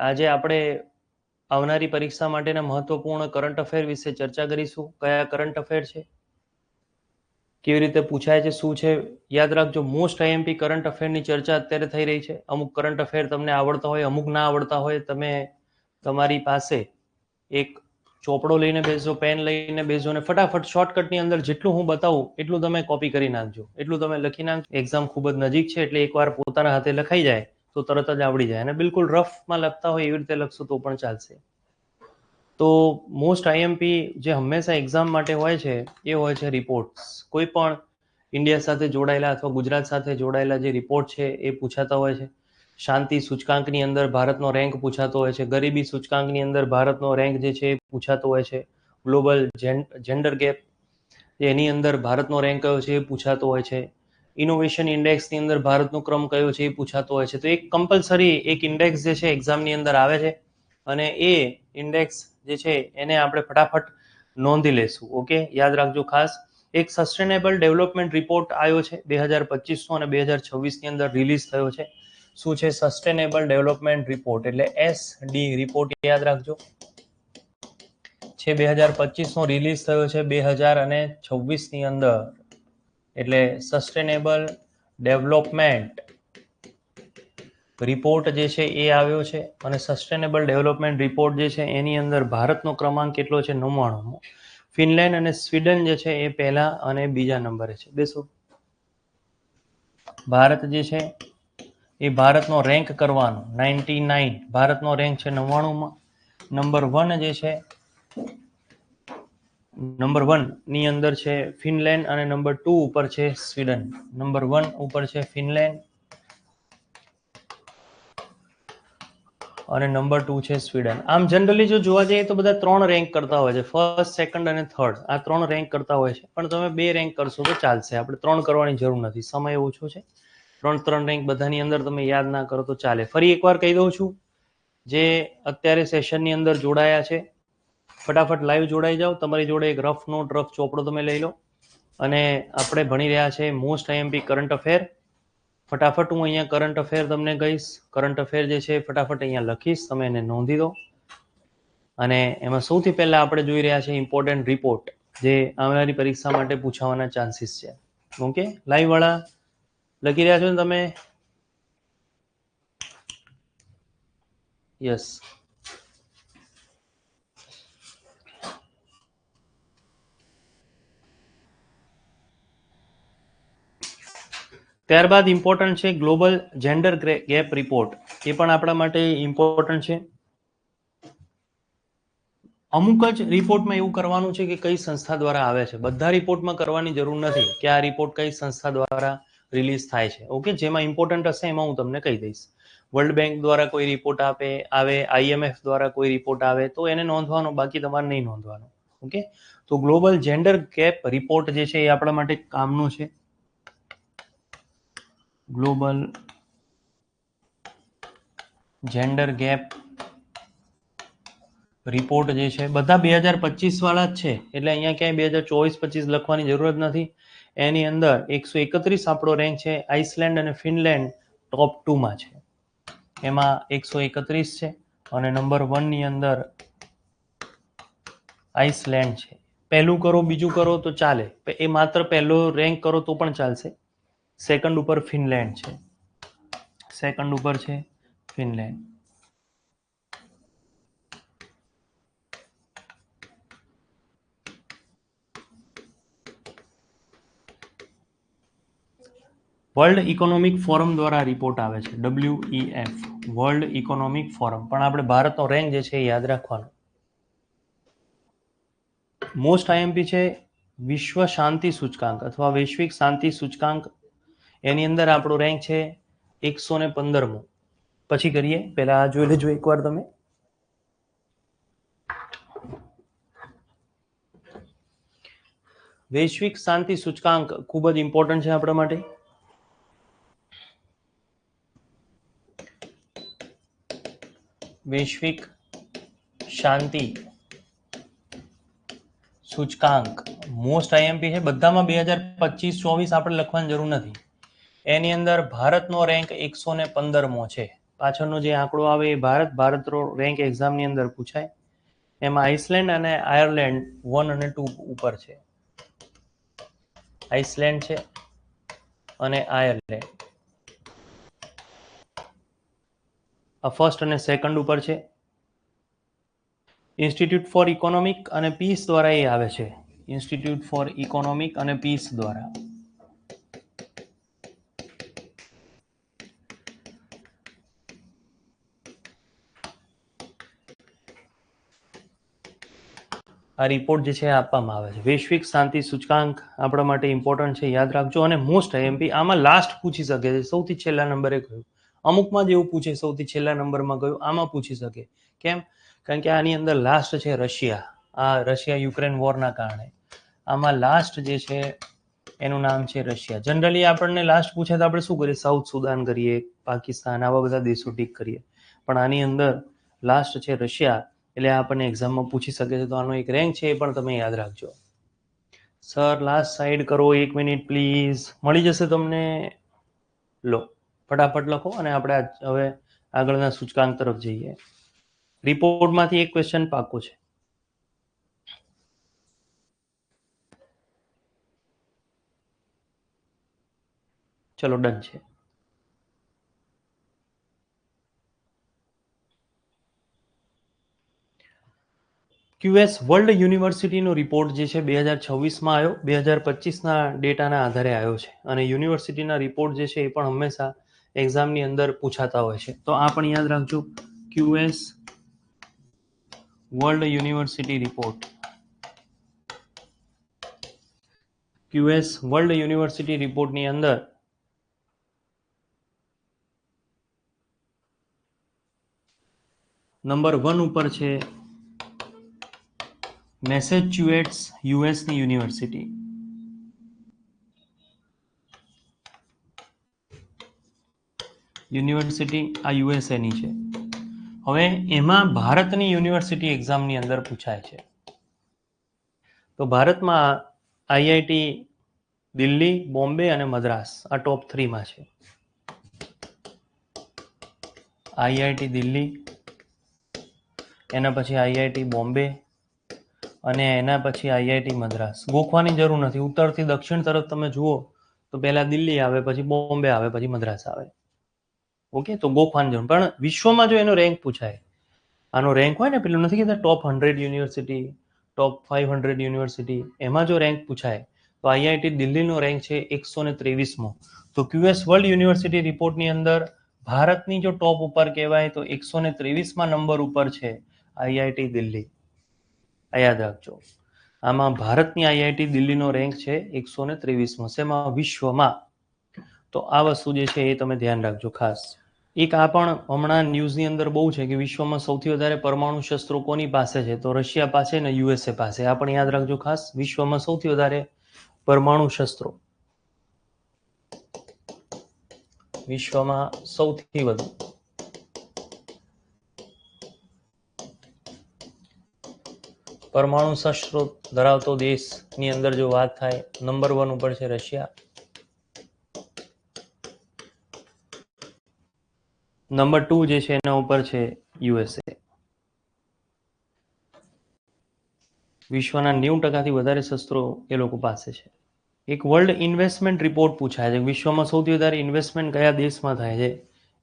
આજે આપણે આવનારી પરીક્ષા માટેના મહત્વપૂર્ણ કરંટ અફેર વિશે ચર્ચા કરીશું. કયા કરંટ અફેર છે, કેવી રીતે પૂછાય છે, શું છે. યાદ રાખજો, મોસ્ટ આઈએમપી કરંટ અફેરની ચર્ચા અત્યારે થઈ રહી છે. અમુક કરંટ અફેર તમને આવડતા હોય, અમુક ના આવડતા હોય. તમે તમારી પાસે એક ચોપડો લઈને બેસજો, પેન લઈને બેસજો અને ફટાફટ શોર્ટકટની અંદર જેટલું હું બતાવું એટલું તમે કોપી કરી નાખજો, એટલું તમે લખી નાખજો. એક્ઝામ ખૂબ જ નજીક છે એટલે એકવાર પોતાના હાથે લખાઈ જાય તો તરત જ આવડી જાય. અને બિલકુલ રફમાં લખતા હોય એવી રીતે લખશો તો પણ ચાલશે. તો મોસ્ટ આઈએમપી જે હંમેશા એક્ઝામ માટે હોય છે એ હોય છે રિપોર્ટ્સ. કોઈ પણ ઇન્ડિયા સાથે જોડાયેલા અથવા ગુજરાત સાથે જોડાયેલા જે રિપોર્ટ છે એ પૂછાતા હોય છે. શાંતિ સૂચકાંકની અંદર ભારતનો રેન્ક પૂછાતો હોય છે. ગરીબી સૂચકાંકની અંદર ભારતનો રેન્ક જે છે એ પૂછાતો હોય છે. ગ્લોબલ જેન્ડર ગેપ એની અંદર ભારતનો રેન્ક કયો છે એ પૂછાતો હોય છે. ઇનોવેશન ઇન્ડેક્સની અંદર ભારતનો ક્રમ કયો છે એ પૂછાતો હોય છે. તો એક કમ્પલસરી એક ઇન્ડેક્સ જે છે એક્ઝામની અંદર આવે છે અને એ ઇન્ડેક્સ જે છે એને આપણે ફટાફટ નોંધી લેશું. ઓકે, યાદ રાખજો ખાસ. એક સસ્ટેનેબલ ડેવલપમેન્ટ રિપોર્ટ આવ્યો છે 2025નો અને 2026ની અંદર રિલીઝ થયો છે. શું છે સસ્ટેનેબલ ડેવલપમેન્ટ રિપોર્ટ? એટલે SD રિપોર્ટ યાદ રાખજો છે. 2025નો રિલીઝ થયો છે 2026ની અંદર. એટલે સસ્ટેનેબલ ડેવલપમેન્ટ રિપોર્ટ જે છે એ આવ્યો છે અને સસ્ટેનેબલ ડેવલપમેન્ટ રિપોર્ટ જે છે એની અંદર ભારતનો ક્રમાંક કેટલો છે? 99મો. ફિનલેન્ડ અને સ્વીડન જે છે એ પહેલા અને બીજા નંબરે છે. બેસો. ભારત જે છે એ ભારતનો રેન્ક કરવાનો 99. ભારતનો રેન્ક છે 99માં. નંબર 1 જે છે નંબર 1 ની અંદર છે ફિનલેન્ડ અને નંબર 2 ઉપર છે સ્વીડન. નંબર 1 ઉપર છે ફિનલેન્ડ અને નંબર 2 છે સ્વીડન. આમ જનરલી જો જોવા જઈએ તો બધા 3 રેન્ક કરતા હોય છે, ફર્સ્ટ, સેકન્ડ અને થર્ડ. આ 3 રેન્ક કરતા હોય છે, પણ તમે 2 રેન્ક કરશો તો ચાલશે. આપણે 3 કરવાની જરૂર નથી, સમય ઓછો છે. 3 રેન્ક બધાની અંદર તમે યાદ ના કરો તો ચાલે. ફરી એકવાર કહી દઉં છું, જે અત્યારે સેશનની અંદર જોડાયા છે ફટાફટ લાઈવ જોડાઈ જાઓ. તમારી જોડે એક રફ નોટ, રફ ચોપડો તમે લઈ લો અને આપણે ભણી રહ્યા છે મોસ્ટ આઈએમપી કરંટ અફેર. ફટાફટ હું અહીંયા કરંટ અફેર તમને કહીશ. કરંટ અફેર જે છે ફટાફટ અહીંયા લખીશ, તમે એને નોંધી દો. અને એમાં સૌથી પહેલા આપણે જોઈ રહ્યા છે ઇમ્પોર્ટન્ટ રિપોર્ટ, જે આવનારી પરીક્ષા માટે પૂછાવાના ચાન્સીસ છે. ઓકે, લાઈવ વાળા લખી રહ્યા છો ને તમે? યસ. ત્યારબાદ ઇમ્પોર્ટન્ટ છે ગ્લોબલ જેન્ડર ગેપ રિપોર્ટ. એ પણ આપણા માટે ઇમ્પોર્ટન્ટ છે. અમુક જ રિપોર્ટમાં એવું કરવાનું છે કે કઈ સંસ્થા દ્વારા આવે છે. બધા રિપોર્ટમાં કરવાની જરૂર નથી કે આ રિપોર્ટ કઈ સંસ્થા દ્વારા રિલીઝ થાય છે. ઓકે, જેમાં ઇમ્પોર્ટન્ટ હશે એમાં હું તમને કહી દઈશ. વર્લ્ડ બેંક દ્વારા કોઈ રિપોર્ટ આવે, IMF દ્વારા કોઈ રિપોર્ટ આવે તો એને નોંધવાનો, બાકી તમારે નહીં નોંધવાનો. ઓકે, તો ગ્લોબલ જેન્ડર ગેપ રિપોર્ટ જે છે એ આપણા માટે કામનું છે. ગ્લોબલ જેન્ડર ગેપ રિપોર્ટ જે છે બધા 2025 વાળા જ છે, એટલે અહીંયા ક્યાંય 2024-25 લખવાની જરૂર જ નથી. એની અંદર 131 આપણો રેન્ક છે. આઇસલેન્ડ અને ફિનલેન્ડ ટોપ 2માં છે. એમાં 131 છે અને નંબર 1 ની અંદર આઇસલેન્ડ છે. પહેલું કરો, બીજું કરો તો ચાલે, એ માત્ર પહેલો રેન્ક કરો તો પણ ચાલશે. સેકન્ડ ઉપર ફિનલેન્ડ છે. સેકન્ડ ઉપર છે ફિનલેન્ડ. વર્લ્ડ ઇકોનોમિક ફોરમ દ્વારા રિપોર્ટ આવે છે, WEF, વર્લ્ડ ઇકોનોમિક ફોરમ. પણ આપણે ભારતનો રેન્ક જે છે એ યાદ રાખવાનો. મોસ્ટ આઈએમપી છે વિશ્વ શાંતિ સૂચકાંક અથવા વૈશ્વિક શાંતિ સૂચકાંક. એની અંદર આપણો રેન્ક છે 115મો. પછી કરીએ, પહેલા આ જોઈ લેજો એકવાર તમે. વૈશ્વિક શાંતિ સૂચકાંક ખૂબ જ ઇમ્પોર્ટન્ટ છે આપણા માટે. વૈશ્વિક શાંતિ સૂચકાંક મોસ્ટ આઈએમપી છે. બધામાં 2025-24 આપણે લખવાની જરૂર નથી. એની અંદર ભારતનો રેન્ક 115મો છે. પાછળનો જે આંકડો આવે એ ભારતનો રેન્ક એક્ઝામની અંદર પૂછાય. એમાં આઇસલેન્ડ અને આયર્લેન્ડ 1 અને 2 ઉપર છે. આઇસલેન્ડ છે અને આયર્લેન્ડ આ ફર્સ્ટ અને સેકન્ડ ઉપર છે. ઇન્સ્ટિટ્યૂટ ફોર ઇકોનોમિક અને પીસ દ્વારા એ આવે છે. ઇન્સ્ટિટ્યૂટ ફોર ઇકોનોમિક અને પીસ દ્વારા. આ રિપોર્ટ જે છે આપવામાં આવે છે. વૈશ્વિક શાંતિ સૂચકાંક આપણા માટે ઇમ્પોર્ટન્ટ છે, યાદ રાખજો. અને મોસ્ટ આઈએમપી આમાં લાસ્ટ પૂછી શકે છે, સૌથી છેલ્લા નંબરે કયું. અમુકમાં જ એવું પૂછે સૌથી છેલ્લા નંબરમાં કયું, આમાં પૂછી શકે. કેમ? કારણ કે આની અંદર લાસ્ટ છે રશિયા. આ રશિયા યુક્રેન વોરના કારણે આમાં લાસ્ટ જે છે એનું નામ છે રશિયા. જનરલી આપણને લાસ્ટ પૂછે તો આપણે શું કરીએ? સાઉથ સુદાન કરીએ, પાકિસ્તાન, આવા બધા દેશો ટીક કરીએ. પણ આની અંદર લાસ્ટ છે રશિયા, એટલે આપણને એક્ઝામમાં પૂછી શકે છે. તો આનો એક રેન્ક છે, એ પણ તમે યાદ રાખજો. સર લાસ્ટ સાઈડ કરો, 1 મિનિટ પ્લીઝ. મળી જશે તમને. લો ફટાફટ લખો અને આપણે હવે આગળના સૂચકાંક તરફ જઈએ. રિપોર્ટમાંથી એક ક્વેશ્ચન પાકો છે. ચલો ડન છે. QS વર્લ્ડ યુનિવર્સિટીનો રિપોર્ટ જે છે 2026માં આવ્યો, 2025ના ડેટાના આધારે આવ્યો છે. અને યુનિવર્સિટીના રિપોર્ટ જે છે એ પણ હંમેશા એક્ઝામની અંદર પૂછાતા હોય છે. તો આ પણ યાદ રાખજો, QS world university report. QS world university રિપોર્ટની અંદર નંબર 1 ઉપર છે મેસેચ્યુસેટ્સ યુએસની યુનિવર્સિટી. યુનિવર્સિટી આ યુએસએની છે. હવે એમાં ભારતની યુનિવર્સિટી એક્ઝામની અંદર પૂછાય છે. તો ભારતમાં આઈઆઈટી દિલ્હી, બોમ્બે અને મદ્રાસ આ ટોપ 3માં છે. આઈઆઈટી દિલ્હી, એના પછી આઈઆઈટી બોમ્બે અને એના પછી આઈઆઈટી મદ્રાસ. ગોખવાની જરૂર નથી. ઉત્તરથી દક્ષિણ તરફ તમે જુઓ તો પહેલા દિલ્હી આવે, પછી બોમ્બે આવે, પછી મદ્રાસ આવે. ઓકે, તો ગોખવાની જરૂર. પણ વિશ્વમાં જો એનો રેન્ક પૂછાય, આનો રેન્ક હોય ને, પેલું નથી કહેતા ટોપ 100 યુનિવર્સિટી, ટોપ 500 યુનિવર્સિટી, એમાં જો રેન્ક પૂછાય તો આઈઆઈટી દિલ્હીનો રેન્ક છે 123મો. તો QS વર્લ્ડ યુનિવર્સિટી રિપોર્ટની અંદર ભારતની જો ટોપ ઉપર કહેવાય તો 123માં નંબર ઉપર છે આઈઆઈટી દિલ્હી. યાદ રાખજો, આમાં ભારતની આઈઆઈટી દિલ્હીનો રેન્ક છે 123મો. શેમાં? વિશ્વમાં. તો આ વસ્તુ જે છે એ તમે ધ્યાન રાખજો ખાસ. એક આ પણ હમણાં ન્યૂઝની અંદર બહુ છે કે વિશ્વમાં સૌથી વધારે પરમાણુ શસ્ત્રો કોની પાસે છે? તો રશિયા પાસે ને યુએસએ પાસે. આ પણ યાદ રાખજો ખાસ. વિશ્વમાં સૌથી વધારે પરમાણુ શસ્ત્રો, વિશ્વમાં સૌથી વધુ પરમાણુ શસ્ત્રો ધરાવતો દેશની અંદર જો વાત થાય, નંબર 1 ઉપર છે રશિયા, નંબર 2 જે છે એના ઉપર છે યુએસએ. વિશ્વના 90%થી વધારે શસ્ત્રો એ લોકો પાસે છે. એક વર્લ્ડ ઇન્વેસ્ટમેન્ટ રિપોર્ટ પૂછાય છે. વિશ્વમાં સૌથી વધારે ઇન્વેસ્ટમેન્ટ કયા દેશમાં થાય છે?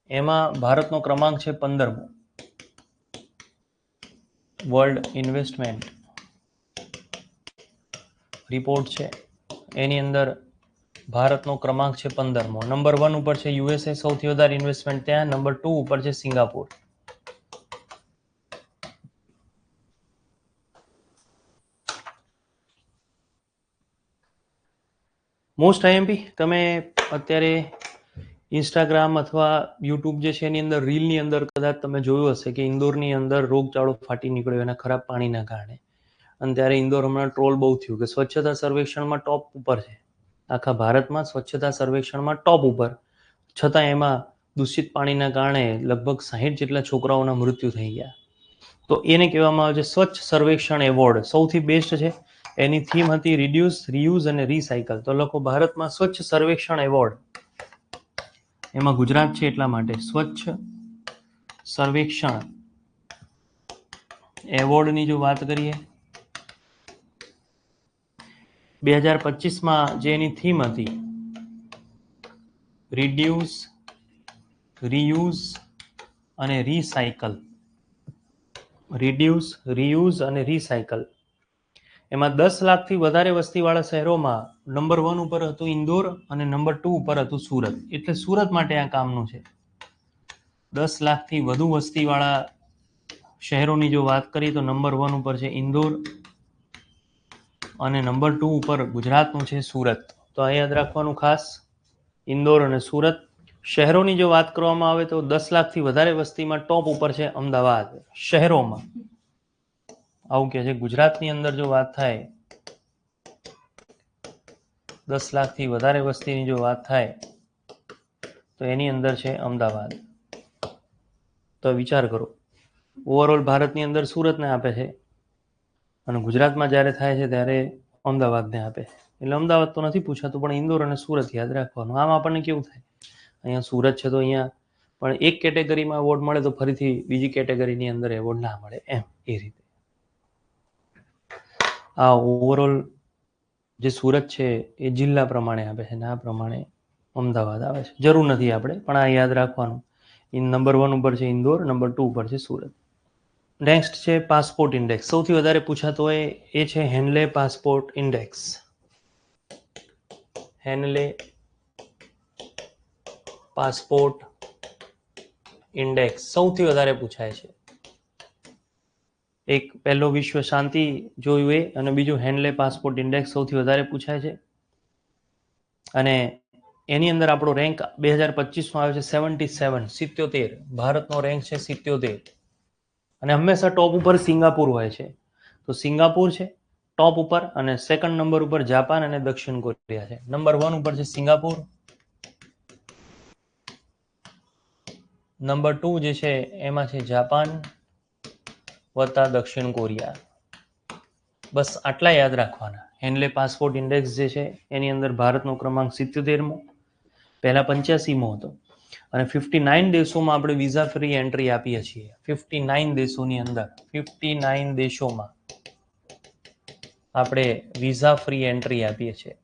એમાં ભારતનો ક્રમાંક છે 15મો. વર્લ્ડ ઇન્વેસ્ટમેન્ટ રિપોર્ટ છે એની અંદર ભારતનો ક્રમાંક છે 15મો. નંબર 1 ઉપર છે યુએસએ, સૌથી વધારે ઇન્વેસ્ટમેન્ટ ત્યાં. નંબર 2 ઉપર છે સિંગાપુર. મોસ્ટ આઈએમપી તમે અત્યારે ઇન્સ્ટાગ્રામ અથવા યુટ્યુબ જે છે એની અંદર રીલની અંદર કદાચ તમે જોયું હશે કે ઇન્દોરની અંદર રોગચાળો ફાટી નીકળ્યો એના ખરાબ પાણીના કારણે. અને ત્યારે ઇન્દોર હમણાં ટ્રોલ બહુ થયું કે સ્વચ્છતા સર્વેક્ષણમાં ટોપ ઉપર છે. આખા ભારતમાં સ્વચ્છતા સર્વેક્ષણમાં ટોપ ઉપર, છતાં એમાં દૂષિત પાણીના કારણે લગભગ 60 જેટલા છોકરાઓના મૃત્યુ થઈ ગયા. તો એને કહેવામાં આવે છે સ્વચ્છ સર્વેક્ષણ એવોર્ડ. સૌથી બેસ્ટ છે. એની થીમ હતી રિડ્યુસ, રીયુઝ અને રીસાયકલ. તો લખો ભારતમાં સ્વચ્છ સર્વેક્ષણ એવોર્ડ. એમાં ગુજરાત છે એટલા માટે સ્વચ્છ સર્વેક્ષણ એવોર્ડની જો વાત કરીએ 2025માં જે એની થીમ હતી રિડ્યુસ, રીયુઝ અને રીસાયકલ. રિડ્યુસ, રીયુઝ અને રીસાયકલ. એમાં 10 લાખથી વધારે વસ્તીવાળા શહેરોમાં નંબર 1 ઉપર હતું ઇન્દોર અને નંબર 2 ઉપર હતું સુરત. એટલે સુરત માટે આ કામનું છે. 10 લાખથી વધુ વસ્તીવાળા શહેરોની જો વાત કરીએ તો નંબર 1 ઉપર છે ઇન્દોર અને નંબર 2 ઉપર ગુજરાતનું છે સુરત. તો આ યાદ રાખવાનું ખાસ, ઇન્દોર અને સુરત. શહેરોની જો વાત કરવામાં આવે તો 10 લાખથી વધારે વસ્તીમાં ટોપ ઉપર છે અમદાવાદ શહેરોમાં. આવું કે છે. ગુજરાતની અંદર જો વાત થાય 10 લાખથી વધારે વસ્તીની જો વાત થાય તો એની અંદર છે અમદાવાદ. તો વિચાર કરો, ઓવરઓલ ભારતની અંદર સુરતને આપે છે અને ગુજરાતમાં જ્યારે થાય છે ત્યારે અમદાવાદને આપે છે. એટલે અમદાવાદ તો નથી પૂછાતું, પણ ઇન્દોર અને સુરત યાદ રાખવાનું. આમ આપણને કેવું થાય, અહીંયા સુરત છે તો અહીંયા પણ એક કેટેગરીમાં એવોર્ડ મળે તો ફરીથી બીજી કેટેગરીની અંદર એવોર્ડ ના મળે, એમ એ રીતે. આ ઓવરઓલ જે સુરત છે એ જિલ્લા પ્રમાણે આપે છે અને આ પ્રમાણે અમદાવાદ આવે છે. જરૂર નથી આપણે, પણ આ યાદ રાખવાનું. નંબર 1 ઉપર છે ઇન્દોર, નંબર 2 ઉપર છે સુરત. નેક્સ્ટ છે પાસપોર્ટ ઇન્ડેક્સ. સૌથી વધારે પૂછાતો હોય એ છે હેનલે પાસપોર્ટ ઇન્ડેક્સ. હેનલે પાસપોર્ટ ઇન્ડેક્સ સૌથી વધારે પૂછાય છે. એક પહેલો વિશ્વ શાંતિ જોયું એ અને બીજું હેનલે પાસપોર્ટ ઇન્ડેક્સ સૌથી વધારે પૂછાય છે. અને એની અંદર આપણો રેન્ક 2025માં આવ્યો છે 77. ભારતનો રેન્ક છે 77. અને હંમેશા ટોપ ઉપર સિંગાપુર હોય છે. તો સિંગાપુર છે ટોપ ઉપર અને સેકન્ડ નંબર ઉપર જાપાન અને દક્ષિણ કોરિયા છે. નંબર 1 ઉપર છે સિંગાપુર, નંબર 2 જે છે એમાં છે જાપાન વત્તા દક્ષિણ કોરિયા. બસ આટલા યાદ રાખવાના. હેનલે પાસપોર્ટ ઇન્ડેક્સ જે છે એની અંદર ભારતનો ક્રમાંક 77મો, પહેલા 85મો હતો. અને 59 દેશોમાં આપણે વિઝા ફ્રી એન્ટ્રી આપીએ છીએ. 59 દેશોની અંદર 59 દેશોમાં આપણે વિઝા ફ્રી એન્ટ્રી આપીએ છીએ.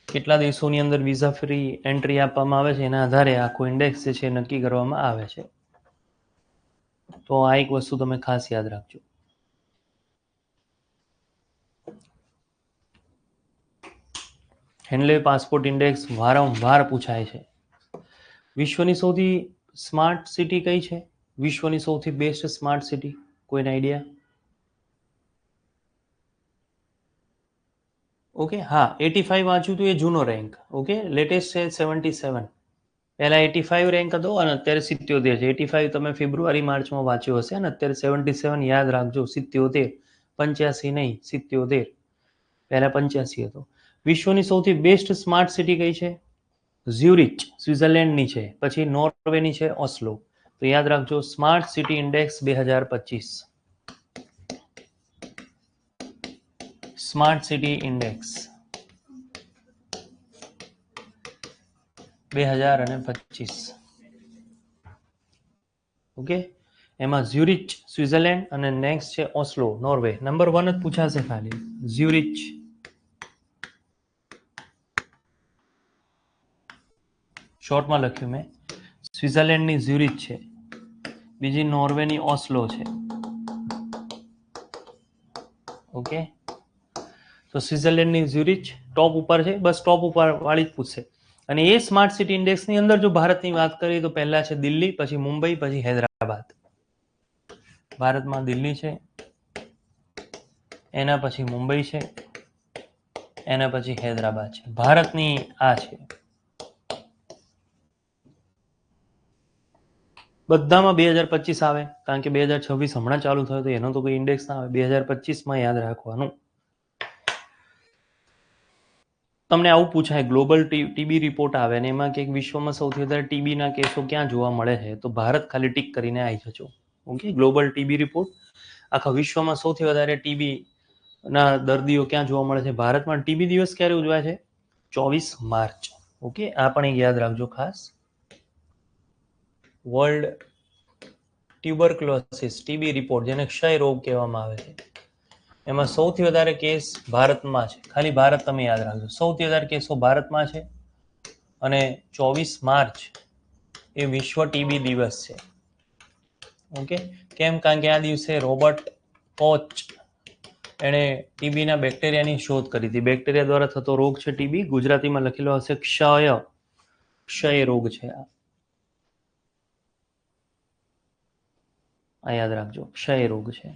કેટલા દેશોની અંદર વિઝા ફ્રી એન્ટ્રી આપવામાં આવે છે એના આધારે આખો ઇન્ડેક્સ જે છે નક્કી કરવામાં આવે છે. તો આ એક વસ્તુ તમે ખાસ યાદ રાખજો. હેનલે પાસપોર્ટ ઇન્ડેક્સ વારંવાર પૂછાય છે. વિશ્વની સૌથી સ્માર્ટ સિટી કઈ છે? વિશ્વની સૌથી બેસ્ટ સ્માર્ટ સિટી, કોઈને આઈડિયા? ઓકે, હા, 85 વાંચ્યું હતું એ જૂનો રેન્ક. ઓકે, લેટેસ્ટ છે 77. પહેલા 85 રેન્ક હતો અને અત્યારે 77 છે. 85 તમે ફેબ્રુઆરી માર્ચમાં વાંચ્યો હશે અને અત્યારે 77 યાદ રાખજો. 77, 85 નહીં, 77. પહેલા 85 હતો. વિશ્વની સૌથી બેસ્ટ સ્માર્ટ સિટી કઈ છે? ઝ્યુરિચ સ્વિટ્ઝરલેન્ડની છે. પછી નોર્વેની છે ઓસ્લો. તો યાદ રાખજો smart city index 2025. Smart city index 2025. Okay, એમાં ઝ્યુરિચ સ્વિટ્ઝરલેન્ડ અને નેક્સ્ટ છે ઓસ્લો નોર્વે. નંબર 1 જ પૂછાશે ખાલી, ઝ્યુરિચ. શોર્ટમાં લખ્યું મેં. સ્વિટ્ઝરલેન્ડની ઝ્યુરિચ છે, બીજી નોર્વેની ઓસ્લો છે. ઓકે, તો સ્વિટ્ઝરલેન્ડની ઝ્યુરિચ ટોપ ઉપર છે. બસ ટોપ ઉપર વાળી જ પૂછશે. અને એ સ્માર્ટ સિટી ઇન્ડેક્સની અંદર જો ભારતની વાત કરીએ તો પહેલા છે દિલ્હી, પછી મુંબઈ, પછી હૈદરાબાદ. ભારતમાં દિલ્હી છે, એના પછી મુંબઈ છે, એના પછી હૈદરાબાદ છે. ભારતની આ છે. બધામાં 2025 આવે, કારણ કે 2026 હમણાં ચાલુ થયો તો એનો તો કોઈ ઇન્ડેક્સ ના આવે. 2025માં યાદ રાખવાનું. તમને આવું પૂછાય, ગ્લોબલ ટીબી રિપોર્ટ આવે અને એમાં કે વિશ્વમાં સૌથી વધારે ટીબીના કેસો ક્યાં જોવા મળે છે, તો ભારત ખાલી ટીક કરીને આવી જજો. ઓકે, ગ્લોબલ ટીબી રિપોર્ટ આખા વિશ્વમાં સૌથી વધારે ટીબી ના દર્દીઓ ક્યાં જોવા મળે છે. ભારતમાં ટીબી દિવસ ક્યારે ઉજવાય છે? 24 માર્ચ. ઓકે, આ પણ એક યાદ રાખજો ખાસ. વર્લ્ડ ટ્યુબરક્લોસિસ ટીબી રિપોર્ટ, જેને ક્ષય રોગ કહેવામાં આવે છે, એમાં સૌથી વધારે કેસ ભારતમાં છે. ખાલી ભારત તમે યાદ રાખજો, સૌથી વધારે કેસો ભારતમાં છે. અને 24 માર્ચ એ વિશ્વ ટીબી દિવસ છે. ઓકે, કેમ? કારણ કે આ દિવસે રોબર્ટ કોચ એણે ટીબીના બેક્ટેરિયાની શોધ કરી હતી. બેક્ટેરિયા દ્વારા થતો રોગ છે ટીબી. ગુજરાતીમાં લખેલો હશે ક્ષય રોગ છે. આ યાદ રાખજો, ક્ષય રોગ છે.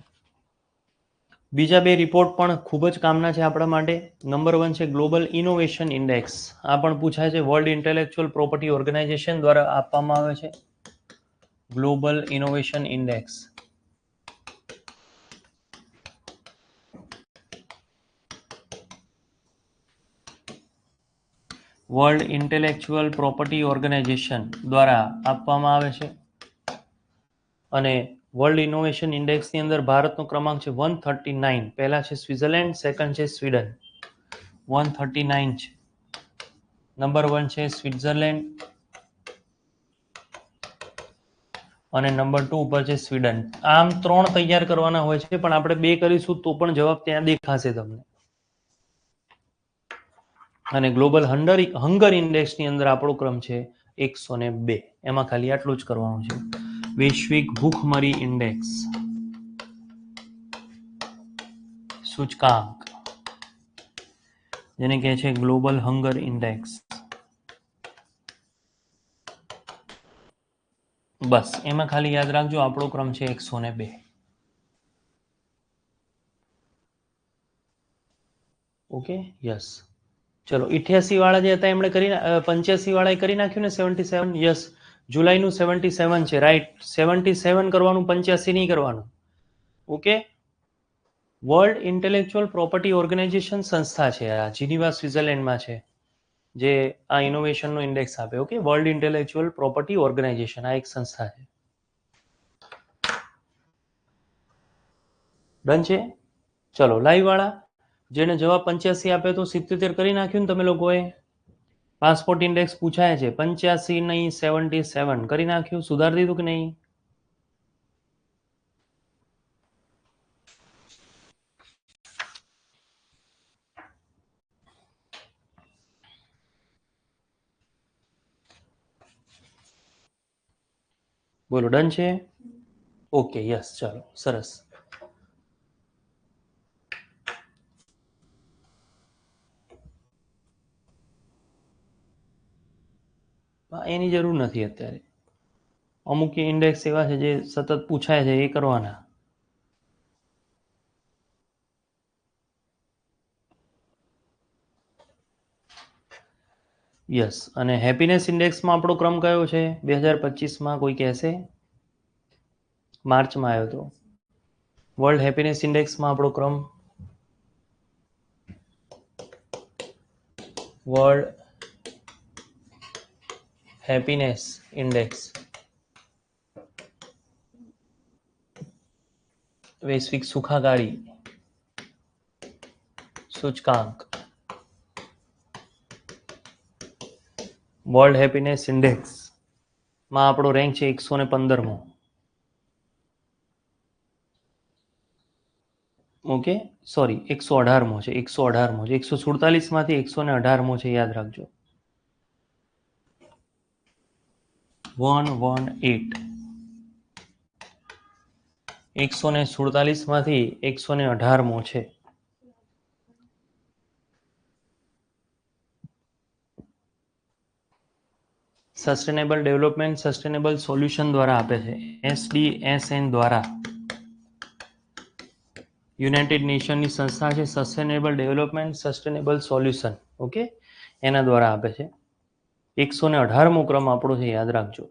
બીજા બે રિપોર્ટ પણ ખૂબ જ કામના છે આપણા માટે. નંબર 1 છે ગ્લોબલ ઇનોવેશન ઇન્ડેક્સ. આ પણ પૂછાય છે, વર્લ્ડ ઇન્ટેલેક્ચુઅલ પ્રોપર્ટી ઓર્ગેનાઇઝેશન દ્વારા આપવામાં આવે છે. Global innovation index. World intellectual property organization દ્વારા આપવામાં આવે છે. અને વર્લ્ડ ઇનોવેશન ઇન્ડેક્સની અંદર ભારતનો ક્રમાંક છે 139. પહેલા છે સ્વિટ્ઝરલેન્ડ, સેકન્ડ છે સ્વીડન. 139 છે. નંબર 1 છે સ્વિટ્ઝરલેન્ડ અને નંબર 2 ઉપર છે સ્વીડન. આમ 3 તૈયાર કરવાના હોય છે, પણ આપણે 2 કરીશું તો પણ જવાબ ત્યાં દેખાશે તમને. અને ગ્લોબલ હંગર ઇન્ડેક્સની અંદર આપણો ક્રમ છે 102. એમાં ખાલી આટલું જ કરવાનું છે. વૈશ્વિક ભૂખમરી ઇન્ડેક્સ સૂચકાંક, જેને કહે છે ગ્લોબલ હંગર ઇન્ડેક્સ. બસ એમાં ખાલી યાદ રાખજો આપણો ક્રમ છે 102. Okay, yes. ચલો, 88 વાળા જે હતા એમણે કરી, 85 વાળાએ કરી નાખ્યું ને 77. યસ, જુલાઈનું 77 છે. રાઈટ, 77 કરવાનું, 85 નહીં કરવાનું. Okay. World intellectual property organization સંસ્થા છે આ, જીનીવા સ્વિટ્ઝરલેન્ડમાં છે, જે આ ઇનોવેશનનો ઇન્ડેક્સ આપે. Okay, world intellectual property organization આ એક સંસ્થા છે. ડન છે. ચલો, લાઈવ વાળા જેને જવાબ 85 આપે તો 77 કરી નાખ્યું ને તમે લોકોએ. પાસપોર્ટ ઇન્ડેક્સ પૂછાય છે, 85 નહીં 77 કરી નાખ્યું, સુધારી દીધું કે નહીં? બોલો, ડન છે? ઓકે, યસ, ચાલો, સરસ. એની જરૂર નથી અત્યારે. અમુક ઇન્ડેક્સ એવા છે જે સતત પૂછાય છે, એ કરવાના. યસ. અને હેપીનેસ ઇન્ડેક્સમાં આપણો ક્રમ કયો છે 2025માં? કોઈ કહેશે? માર્ચમાં આવ્યો હતો. વર્લ્ડ હેપીનેસ ઇન્ડેક્સમાં આપણો ક્રમ, વર્લ્ડ હેપીનેસ ઇન્ડેક્સ, વૈશ્વિક સુખાકારી સૂચકાંક, વર્લ્ડ હેપીનેસ ઇન્ડેક્સમાં આપણો રેન્ક છે 115મો. ઓકે, સોરી, 118મો છે. 118મો છે. 147માંથી 118મો છે, યાદ રાખજો. 118. 147માંથી 118મો છે. સસ્ટેનેબલ ડેવલપમેન્ટ સસ્ટેનેબલ સોલ્યુશન દ્વારા આપે છે, SDSN દ્વારા. યુનાઇટેડ નેશનની સંસ્થા છે, sustainable development sustainable solution. Okay, એના દ્વારા આપે છે. 118મો ક્રમ આપણો છે, યાદ રાખજો.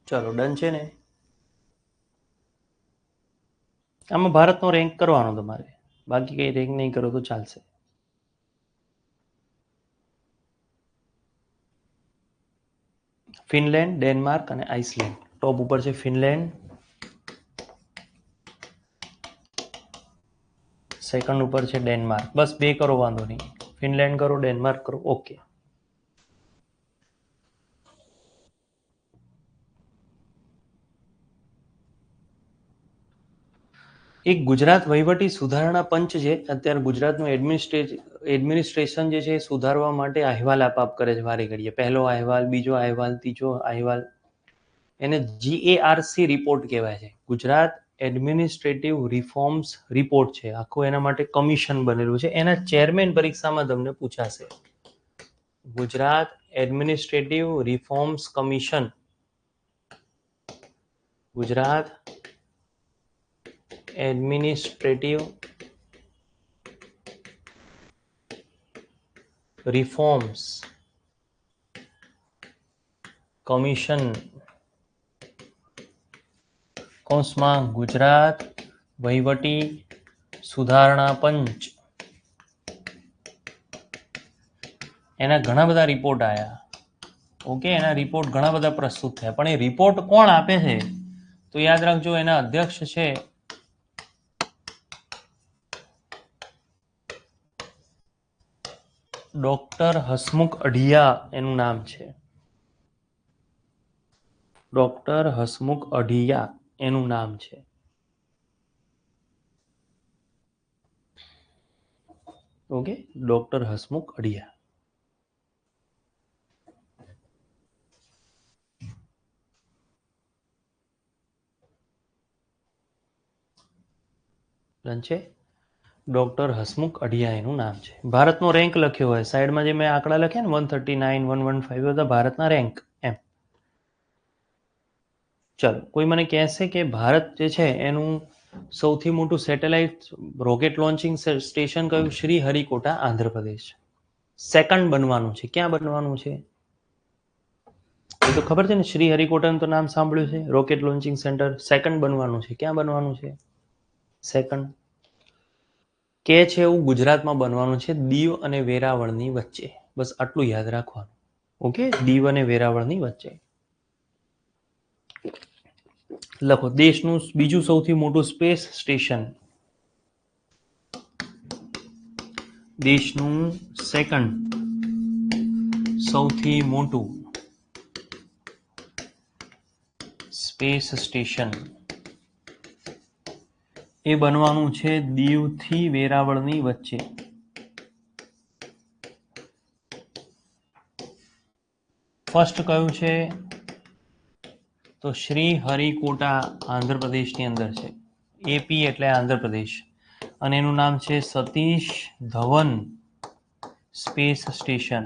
ચલો, ડન છે ને? આમાં ભારતનો રેન્ક કરવાનો તમારે, બાકી કઈ રેન્ક નહીં કરો તો ચાલશે. ફિનલેન્ડ, ડેનમાર્ક અને આઇસલેન્ડ. ટોપ ઉપર છે ફિનલેન્ડ, સેકન્ડ ઉપર છે ડેનમાર્ક. બસ બે કરો, વાંધો નહીં. ફિનલેન્ડ કરો, ડેનમાર્ક કરો, ઓકે. એક ગુજરાત વહીવટી સુધારણા પંચ છે, અત્યારે ગુજરાતનું એડમિનિસ્ટ્રેશન જે છે એ સુધારવા માટે અહેવાલ આપ કરે છે વારે ઘડીએ. પહેલો અહેવાલ, બીજો અહેવાલ, ત્રીજો અહેવાલ, એને GARC રિપોર્ટ કહેવાય છે. ગુજરાત એડમિનિસ્ટ્રેટિવ રિફોર્મ્સ રિપોર્ટ છે આખું, એના માટે કમિશન બનેલું છે. એના ચેરમેન પરીક્ષામાં તમને પૂછાશે. Gujarat administrative reforms commission, Gujarat administrative reforms commission કૌંસમાં ગુજરાત વહીવટી સુધારણા પંચ, એના ઘણા બધા રિપોર્ટ આવ્યા. ઓકે, એના રિપોર્ટ ઘણા બધા પ્રસ્તુત થયા, પણ એ રિપોર્ટ કોણ આપે છે તો યાદ રાખજો, એના અધ્યક્ષ છે ડોક્ટર હસમુખ અઢિયા, એનું નામ છે ડોક્ટર હસમુખ અઢિયા, એનું નામ છે. Okay, doctor Hasmukh Adhia. છે ડોક્ટર હસમુખ અઢિયા, એનું નામ છે. ભારતનો રેન્ક લખ્યો હોય સાઈડમાં, જે મેં આંકડા લખ્યા ને 139, 115 બધા ભારતના રેન્ક એમ. ચલો, કોઈ મને કહેશે કે ભારત જે છે એનું સૌથી મોટું સેટેલાઇટ રોકેટ લોન્ચિંગ સ્ટેશન કયું? શ્રી હરિકોટા, આંધ્રપ્રદેશ. સેકન્ડ બનવાનું છે. ક્યાં બનવાનું છે એ તો ખબર છે ને, શ્રી હરિકોટાનું તો નામ સાંભળ્યું છે, રોકેટ લોન્ચિંગ સેન્ટર. સેકન્ડ બનવાનું છે. ક્યાં બનવાનું છે સેકન્ડ? કે છે એવું ગુજરાતમાં બનવાનું છે, દીવ અને વેરાવળની વચ્ચે. બસ આટલું યાદ રાખવાનું. ઓકે, દીવ અને વેરાવળની વચ્ચે. લખો, દેશનું બીજું સૌથી મોટું સ્પેસ સ્ટેશન, દેશનું સેકન્ડ સૌથી મોટું સ્પેસ સ્ટેશન એ બનવાનું છે દીવથી વેરાવળની વચ્ચે. ફર્સ્ટ કયું છે તો શ્રી હરિકોટા, આંધ્રપ્રદેશની અંદર છે. એપી એટલે આંધ્રપ્રદેશ, અને એનું નામ છે સતીશ ધવન સ્પેસ સ્ટેશન.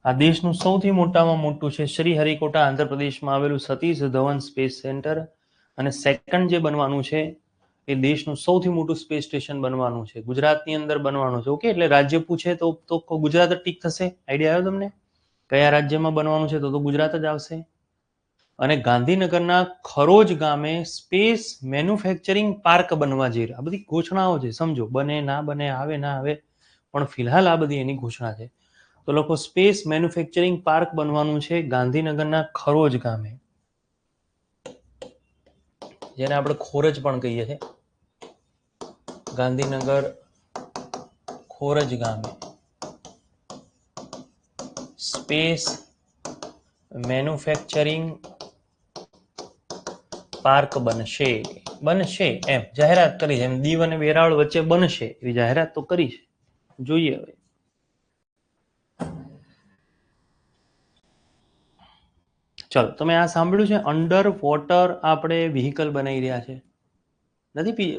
આ દેશનું સૌથી મોટામાં મોટું છે શ્રી હરિકોટા, આંધ્રપ્રદેશમાં આવેલું સતીશ ધવન સ્પેસ સેન્ટર. અને સેકન્ડ જે બનવાનું છે એ દેશનું સૌથી મોટું સ્પેસ સ્ટેશન બનવાનું છે, ગુજરાતની અંદર બનવાનું છે. ઓકે, એટલે રાજ્ય પૂછે તો ગુજરાત જ ટીક થશે. આઈડિયા આવ્યો તમને? કયા રાજ્યમાં બનવાનું છે તો ગુજરાત જ આવશે. અને ગાંધીનગરના ખરોજ ગામે સ્પેસ મેન્યુફેક્ચરિંગ પાર્ક બનવા જઈ રહ્યા. આ બધી ઘોષણાઓ છે, સમજો, બને ના બને, આવે ના આવે, પણ ફિલહાલ આ બધી એની ઘોષણા છે. તો લોકો સ્પેસ મેન્યુફેક્ચરિંગ પાર્ક બનવાનું છે ગાંધીનગરના ખરોજ ગામે, જેને આપણે ખોરજ પણ કહીએ છીએ. ગાંધીનગર ખોરજ ગામે સ્પેસ મેન્યુફેક્ચરિંગ પાર્ક બનશે એમ જાહેરાત કરી છે. એમ દીવ અને વેરાવળ વચ્ચે બનશે એવી જાહેરાત તો કરી છે. જોઈએ હવે. ચલો, તમે આ સાંભળ્યું છે અંડર વોટર આપણે વ્હીકલ બનાવી રહ્યા છે? નથી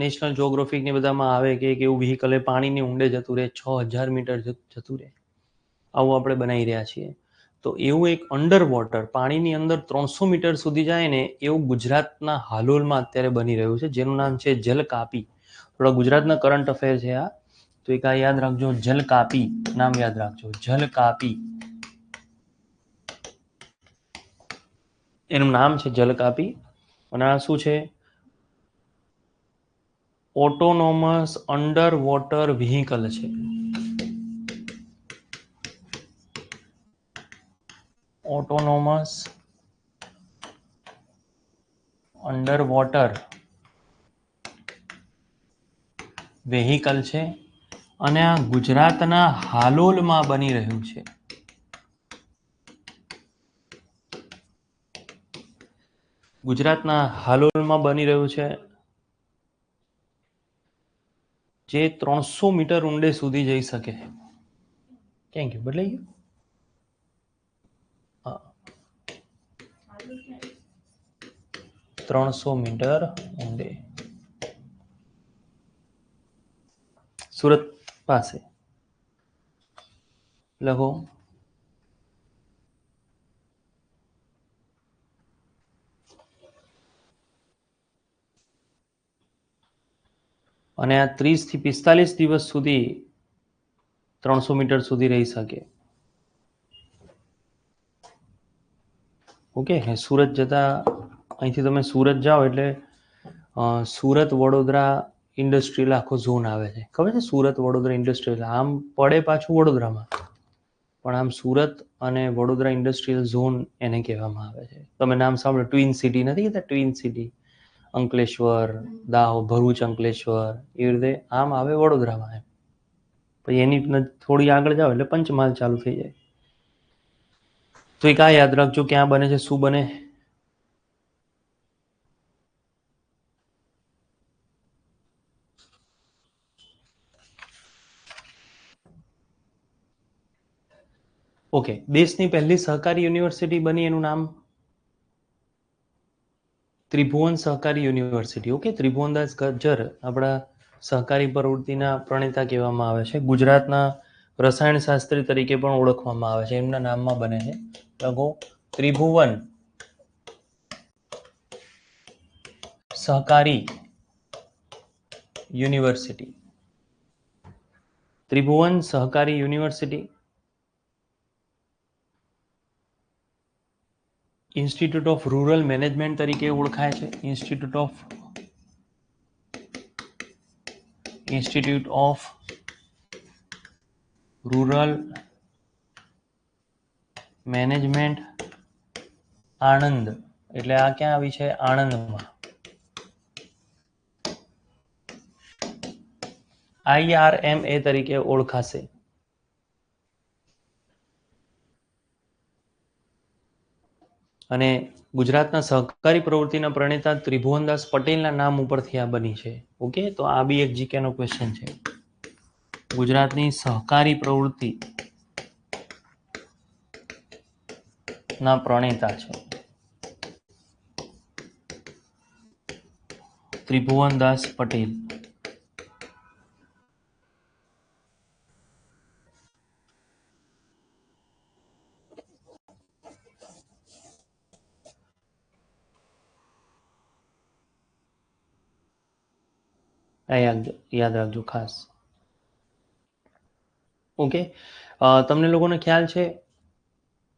નેશનલ જોગ્રાફિક ને બધામાં આવે કે એવું વ્હીકલ એ પાણીની ઊંડે જતું રહે, 6000 મીટર જતું રહે, આવું આપણે બનાવી રહ્યા છીએ. તો એવું એક અંડર વોટર, પાણીની અંદર 300 મીટર સુધી જાય ને એવું ગુજરાતના હાલોલમાં અત્યારે બની રહ્યું છે, જેનું નામ છે જલકાપી. થોડા ગુજરાતના કરંટ અફેર છે આ, તો એક આ યાદ રાખજો, જલકાપી નામ યાદ રાખજો, જલકાપી એનું નામ છે, જલકાપી. અને આ શું છે? ઓટોનોમસ અંડર વોટર વ્હીકલ છે. ઓટોનોમસ અંડર વોટર વેહિકલ છે અને આ ગુજરાતના હાલોલમાં બની રહ્યું છે. ગુજરાતના હાલોલમાં બની રહ્યું છે, જે 300 મીટર ઊંડે સુધી જઈ શકે. ક્યાં ગયું? બદલાઈ ગયું? હા, 300 મીટર ઊંડે, સુરત પાસે. લખો. અને આ 30 થી 45 દિવસ સુધી 300 મીટર સુધી રહી શકે. ઓકે, સુરત જતા અહીંથી તમે સુરત જાઓ એટલે સુરત વડોદરા ઇન્ડસ્ટ્રીયલ આખો ઝોન આવે છે. ખબર છે? સુરત વડોદરા ઇન્ડસ્ટ્રીયલ આમ પડે પાછું વડોદરામાં, પણ આમ સુરત અને વડોદરા ઇન્ડસ્ટ્રીયલ ઝોન એને કહેવામાં આવે છે. તમે નામ સાંભળો, ટ્વિન સિટી નથી કહેતા? ટ્વિન સિટી, અંકલેશ્વર, દાહોદ, ભરૂચ, અંકલેશ્વર, એ રીતે આમ આવે વડોદરામાં એમ. પછી એની થોડી આગળ જાઓ એટલે પંચમહાલ ચાલુ થઈ જાય. તો એક આ યાદ રાખજો, ક્યાં બને છે, શું બને. ઓકે, દેશની પહેલી સહકારી યુનિવર્સિટી બની, એનું નામ ત્રિભુવન સહકારી યુનિવર્સિટી. ઓકે, ત્રિભુવનદાસ ગજ્જર આપણા સહકારી પ્રવૃત્તિના પ્રણેતા કહેવામાં આવે છે. ગુજરાતના રસાયણશાસ્ત્રી તરીકે પણ ઓળખવામાં આવે છે. એમના નામમાં બને છે. લખો, ત્રિભુવન સહકારી યુનિવર્સિટી. ત્રિભુવન સહકારી university institute of rural management તરીકે ઓળખાય છે. Institute of rural management Anand, એટલે આ ક્યાં આવી છે? આણંદમાં. IRMA તરીકે ઓળખાશે. અને ગુજરાતના સહકારી પ્રવૃત્તિના પ્રણેતા ત્રિભુવનદાસ પટેલના નામ ઉપરથી આ બની છે. ઓકે, તો આ બી એક જીકે નો ક્વેશ્ચન છે. ગુજરાતની સહકારી પ્રવૃત્તિ ના પ્રણેતા છે ત્રિભુવનદાસ પટેલ. યાદ રાખજો ખાસ. ઓકે, તમને લોકોને ખ્યાલ છે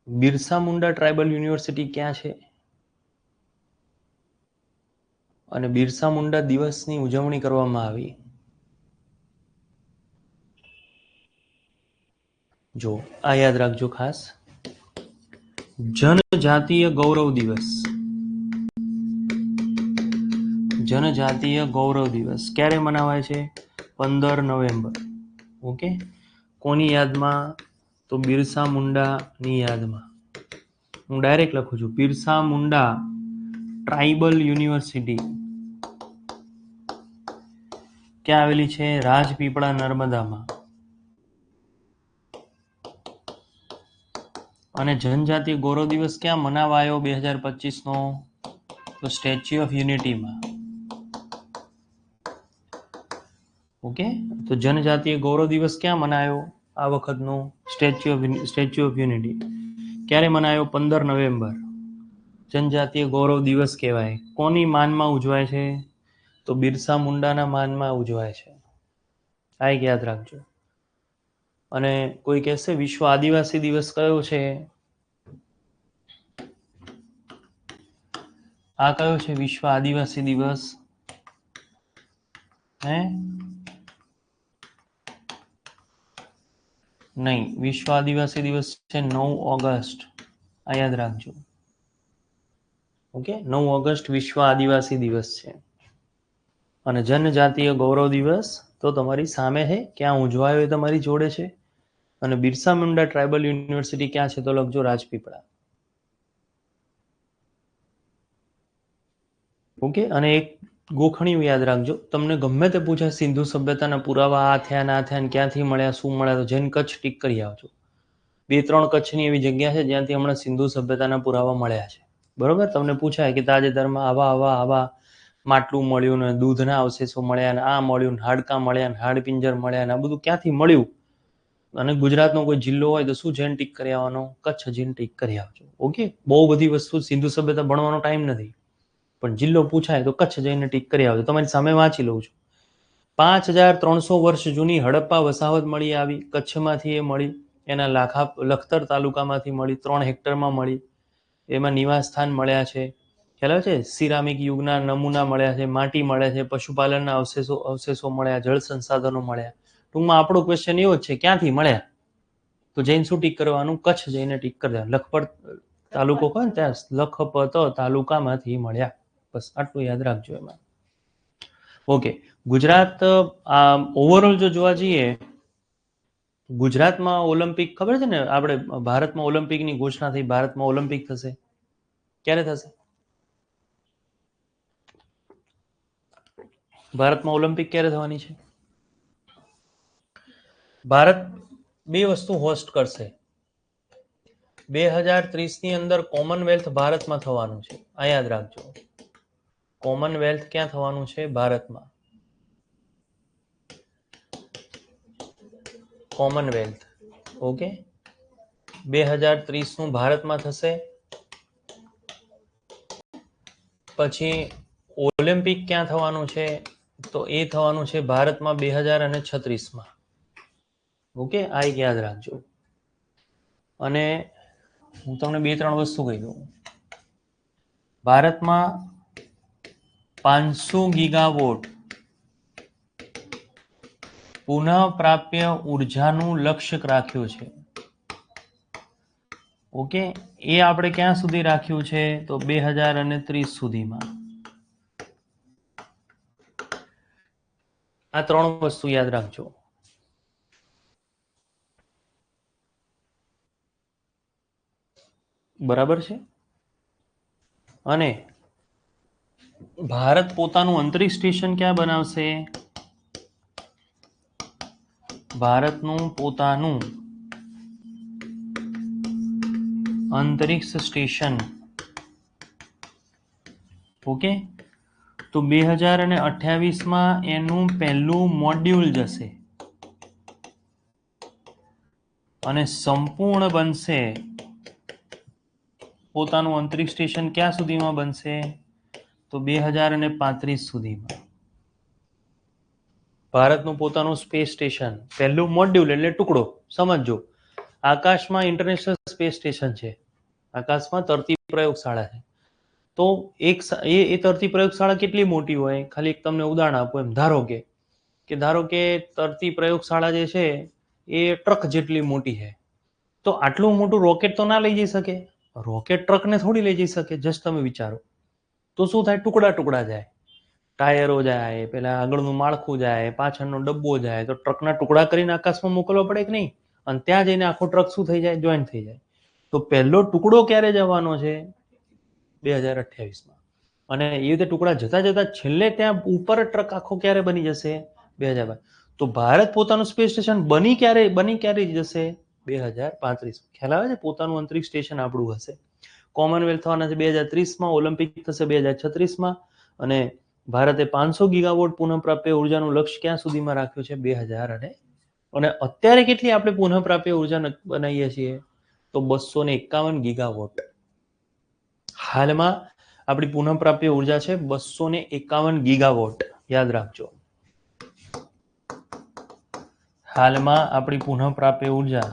બિરસા મુંડા ટ્રાઇબલ યુનિવર્સિટી ક્યાં છે? અને બિરસા મુંડા દિવસની ઉજવણી કરવામાં આવી. જો આ યાદ રાખજો ખાસ, જનજાતીય ગૌરવ દિવસ. જનજાતીય ગૌરવ દિવસ ક્યારે મનાવાય છે? 15 નવેમ્બર. ઓકે, કોની યાદમાં? તો બિરસા મુંડાની યાદમાં. હું ડાયરેક્ટ લખું છું, બિરસા મુંડા ટ્રાઇબલ યુનિવર્સિટી ક્યાં આવેલી છે? રાજપીપળા, નર્મદામાં. અને જનજાતીય ગૌરવ દિવસ ક્યાં મનાવાયો 2025 નો? તો સ્ટેચ્યુ ઓફ યુનિટીમાં. ઓકે, તો જનજાતીય ગૌરવ દિવસ ક્યાં મનાયો આ વખતનો? Statue of unity. ક્યારે મનાયો? 15 નવેમ્બર. જનજાતીય ગૌરવ દિવસ કહેવાય. કોની માનમાં ઉજવાય છે? તો બિરસા મુંડાના માનમાં ઉજવાય છે. આ એક યાદ રાખજો. અને કોઈ કહેશે વિશ્વ આદિવાસી દિવસ કયો છે? આ કયો છે વિશ્વ આદિવાસી દિવસ? નહીં, વિશ્વ આદિવાસી દિવસ છે 9 ઓગસ્ટ. આ યાદ રાખજો. ઓકે, 9 ઓગસ્ટ વિશ્વ આદિવાસી દિવસ છે. અને જનજાતીય ગૌરવ દિવસ તો તમારી સામે છે, ક્યાં ઉજવાયો એ તમારી જોડે છે. અને બિરસા મુંડા ટ્રાઇબલ યુનિવર્સિટી ક્યાં છે તો લખજો રાજપીપળા. ઓકે. અને એક ગોખણિયું યાદ રાખજો, તમને ગમે તે પૂછાય સિંધુ સભ્યતાના પુરાવા આ થયા ના થયા, ક્યાંથી મળ્યા, શું મળ્યા, તો જૈન કચ્છ ટીક કરી આવજો. 2-3 કચ્છની એવી જગ્યા છે જ્યાંથી હમણાં સિંધુ સભ્યતાના પુરાવા મળ્યા છે. બરોબર. તમને પૂછાય કે તાજેતરમાં આવા માટલું મળ્યું ને દૂધના અવશેષો મળ્યા ને આ મળ્યું ને હાડકાં મળ્યા ને હાડપિંજર મળ્યા ને આ બધું ક્યાંથી મળ્યું. અને ગુજરાતનો કોઈ જિલ્લો હોય તો શું જૈન ટીક કરી આવવાનો, કચ્છ જૈન ટીક કરી આવજો. ઓકે. બહુ બધી વસ્તુ સિંધુ સભ્યતા ભણવાનો ટાઈમ નથી, પણ જિલ્લો પૂછાય તો કચ્છ જઈને ટીક કરી આવજો. તમારી સામે વાંચી લઉં છું. 5300 વર્ષ જૂની હડપ્પા વસાહત મળી આવી, કચ્છમાંથી એ મળી, એના લખતર તાલુકામાંથી મળી, 3 હેક્ટરમાં મળી. એમાં નિવાસ સ્થાન મળ્યા છે, ખ્યાલ આવે છે, સિરામિક યુગના નમૂના મળ્યા છે, માટી મળે છે, પશુપાલનના અવશેષો મળ્યા, જળ સંસાધનો મળ્યા. ટૂંકમાં આપણો ક્વેશ્ચન એવો જ છે, ક્યાંથી મળ્યા, તો જૈન શું ટીક કરવાનું, કચ્છ જઈને ટીક કરી દેવાનું. લખપત તાલુકો કહે ને ત્યાં લખપત તાલુકામાંથી મળ્યા. બસ આટલું યાદ રાખજો એમાં. ઓકે. ગુજરાત ઓવરઓલ જો જોવા જઈએ, ગુજરાતમાં ઓલિમ્પિક ખબર છે ને, આપણે ભારતમાં ઓલિમ્પિકની ઘોષણા થઈ, ભારતમાં ઓલિમ્પિક થશે. ક્યારે થશે ભારતમાં ઓલિમ્પિક ક્યારે થવાની છે? ભારત 2 વસ્તુ હોસ્ટ કરશે. 2030ની અંદર કોમનવેલ્થ ભારતમાં થવાનું છે. આ યાદ રાખજો. કોમનવેલ્થ ક્યાં થવાનું છે? ભારતમાં. કોમનવેલ્થ. ઓકે. 2030નું ભારતમાં થશે. પછી ઓલિમ્પિક ક્યાં થવાનું છે? તો એ થવાનું છે ભારતમાં 2036માં. ઓકે. આ એક યાદ રાખજો. અને હું તમને 2-3 વસ્તુ કહી દઉં. ભારતમાં 500 ગીગાવોટ પુનઃપ્રાપ્ય ઉર્જાનું લક્ષ્ય રાખ્યું છે. ઓકે. એ આપણે ક્યાં સુધી રાખ્યું છે? તો 2030 સુધીમાં. આ 3 વસ્તુ યાદ રાખજો. બરાબર છે. અને ભારત પોતાનું અંતરિક્ષ સ્ટેશન ક્યાં બનાવશે? ભારતનું પોતાનું અંતરિક્ષ સ્ટેશન. ઓકે. તો 2028માં એનું પહેલું મોડ્યુલ જશે અને સંપૂર્ણ બનશે. પોતાનું અંતરિક્ષ સ્ટેશન ક્યાં સુધીમાં બનશે? તો 2035 સુધીમાં. ભારતનું પોતાનું સ્પેસ સ્ટેશન, પહેલું મોડ્યુલ એટલે ટુકડો. સમજો, આકાશમાં ઇન્ટરનેશનલ સ્પેસ સ્ટેશન છે, આકાશમાં તરતી પ્રયોગશાળા છે. તો એ તરતી પ્રયોગશાળા કેટલી મોટી હોય? ખાલી એક તમને ઉદાહરણ આપો એમ. ધારો કે તરતી પ્રયોગશાળા જે છે એ ટ્રક જેટલી મોટી છે. તો આટલું મોટું રોકેટ તો ના લઈ જઈ શકે. રોકેટ ટ્રકને થોડી લઈ જઈ શકે. જસ્ટ તમે વિચારો. તો શું થાય? ટુકડા ટુકડા જાય, ટાયરો જાય, પેલા આગળનું માળખું જાય, પાછળનો ડબ્બો જાય. તો ટ્રકના ટુકડા કરીને આકાશમાં મોકલવા પડે કે નહીં? અને ત્યાં જઈને આખો ટ્રક શું થઈ જાય? જોઈન્ટ થઈ જાય. તો પહેલો ટુકડો ક્યારે જવાનો છે? 2028માં. અને એ રીતે ટુકડા જતા જતા છેલ્લે ત્યાં ઉપર ટ્રક આખો ક્યારે બની જશે? 2022. તો ભારત પોતાનું સ્પેસ સ્ટેશન બની ક્યારે જશે? 2035. ખ્યાલ આવે છે? પોતાનું અંતરિક્ષ સ્ટેશન આપણું હશે. કોમનવેલ્થ થવાના છે 2030માં, ઓલિમ્પિક થશે 2036માં. અને ભારતે 500 ગીગાવોટ પુનઃપ્રાપ્ય ઉર્જાનું લક્ષ્ય ક્યાં સુધીમાં રાખ્યું છે? 2000. અને અત્યારે કેટલી આપણે પુનઃપ્રાપ્ય ઉર્જા બનાવીએ છીએ? તો 251 ગીગાવોટ. હાલમાં આપણી પુનઃપ્રાપ્ય ઉર્જા છે 251 ગીગાવોટ. યાદ રાખજો. હાલમાં આપણી પુનઃપ્રાપ્ય ઉર્જા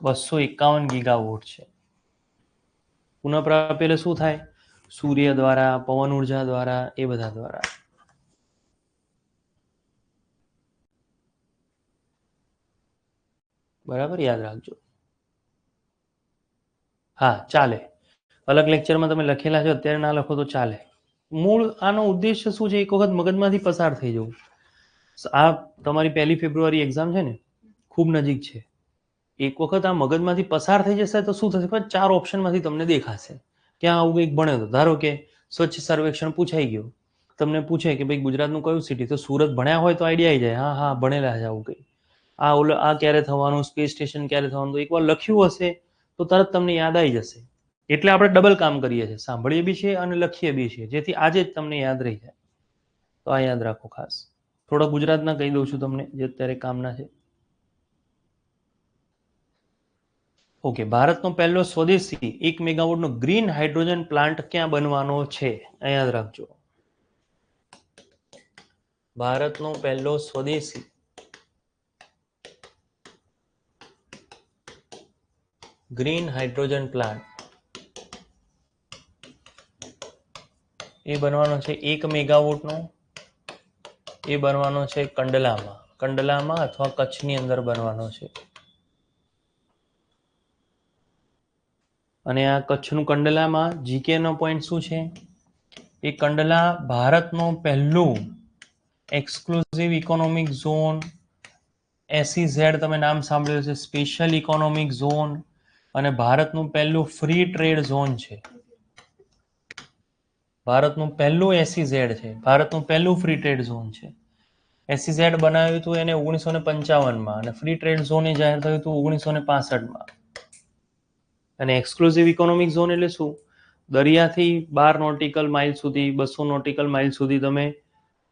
251 ગીગાવોટ છે. પુનઃપ્રાપ્ય એટલે શું થાય? સૂર્ય દ્વારા, પવન ઉર્જા દ્વારા, એ બધા દ્વારા. બરાબર, યાદ રાખજો. હા, ચાલે. અલગ લેક્ચરમાં તમે લખેલા છો, અત્યારે ના લખો તો ચાલે. મૂળ આનો ઉદ્દેશ્ય શું છે? એક વખત મગજમાંથી પસાર થઈ જવું. આ તમારી 1 ફેબ્રુઆરી એક્ઝામ છે ને, ખૂબ નજીક છે. એક વખત આ મગજમાંથી પસાર થઈ જશે તો શું થશે, 4 ઓપ્શનમાંથી તમને દેખાશે ક્યાં આવું કંઈક ભણ્યો તો. ધારો કે સ્વચ્છ સર્વેક્ષણ પૂછાઈ ગયું, તમને પૂછે કે ભાઈ ગુજરાતનું કયું સિટી, તો સુરત ભણ્યા હોય તો આઈડિયા આવી જાય, હા ભણેલા છે આવું કંઈ. આ ક્યારે થવાનું, સ્પેસ સ્ટેશન ક્યારે થવાનું, તો એકવાર લખ્યું હશે તો તરત તમને યાદ આવી જશે. એટલે આપણે ડબલ કામ કરીએ છીએ, સાંભળીએ બી છીએ અને લખીએ બી છીએ, જેથી આજે જ તમને યાદ રહી જાય. તો આ યાદ રાખો ખાસ. થોડા ગુજરાતના કહી દઉં છું તમને, જે અત્યારે કામના છે. ઓકે, ભારતનો પહેલો સ્વદેશી 1 મેગાવોટનો ગ્રીન હાઇડ્રોજન પ્લાન્ટ ક્યાં બનવાનો છે? યાદ રાખજો. ભારતનો પહેલો સ્વદેશી ગ્રીન હાઇડ્રોજન પ્લાન્ટ એ બનવાનો છે 1 મેગાવોટનો. એ બનવાનો છે કંડલામાં અથવા કચ્છની અંદર બનવાનો છે. અને આ કચ્છનું કંડલામાં જીકે નો પોઈન્ટ શું છે? એ કંડલા ભારતનો પહેલું એક્સક્લુઝિવ ઇકોનોમિક ઝોન, SEZ તમે નામ સાંભળ્યું છે, સ્પેશિયલ ઇકોનોમિક ઝોન, અને ભારતનું પહેલું ફ્રી ટ્રેડ ઝોન છે. ભારતનું પહેલું SEZ છે, ભારતનું પહેલું ફ્રી ટ્રેડ ઝોન છે. SEZ બનાવ્યું હતું એને 1955માં, અને ફ્રી ટ્રેડ ઝોન એ જાહેર થયું હતું 1965માં. અને એક્સક્લુઝિવ ઇકોનોમિક ઝોન એટલે શું? દરિયાથી 12 નોટિકલ માઇલ સુધી, 200 નોટિકલ માઇલ સુધી તમે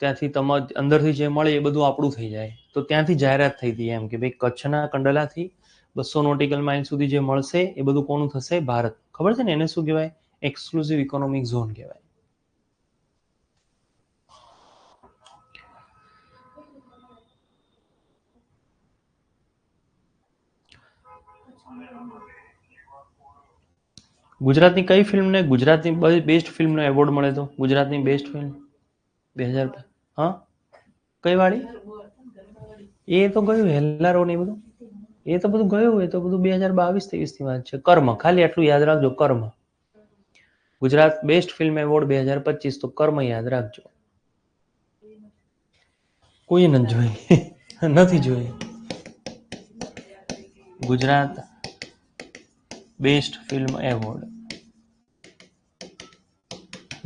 ત્યાંથી અંદરથી જે મળે એ બધું આપણું થઈ જાય. તો ત્યાંથી જાહેરાત થઈ હતી એમ કે ભાઈ કચ્છના કંડલાથી 200 નોટિકલ માઇલ સુધી જે મળશે એ બધું કોનું થશે? ભારત. ખબર છે ને એને શું કહેવાય? એક્સક્લુઝિવ ઇકોનોમિક ઝોન કહેવાય. ગુજરાતની કઈ ફિલ્મને ગુજરાતની બેસ્ટ ફિલ્મનો એવોર્ડ મળ્યો હતો? ગુજરાતની બેસ્ટ ફિલ્મ 2000, હા કઈ વાળી? એ તો ગયું હેલ્લારો ને બધું, એ તો બધું ગયું, એ તો બધું 2022-23 ની વાત છે. કર્મ, ખાલી આટલું યાદ રાખજો, કર્મ. ગુજરાત બેસ્ટ ફિલ્મ એવોર્ડ 2025, તો કર્મ યાદ રાખજો. કોઈ નથી જોઈ નથી જોઈ. ગુજરાત બેસ્ટ ફિલ્મ એવોર્ડ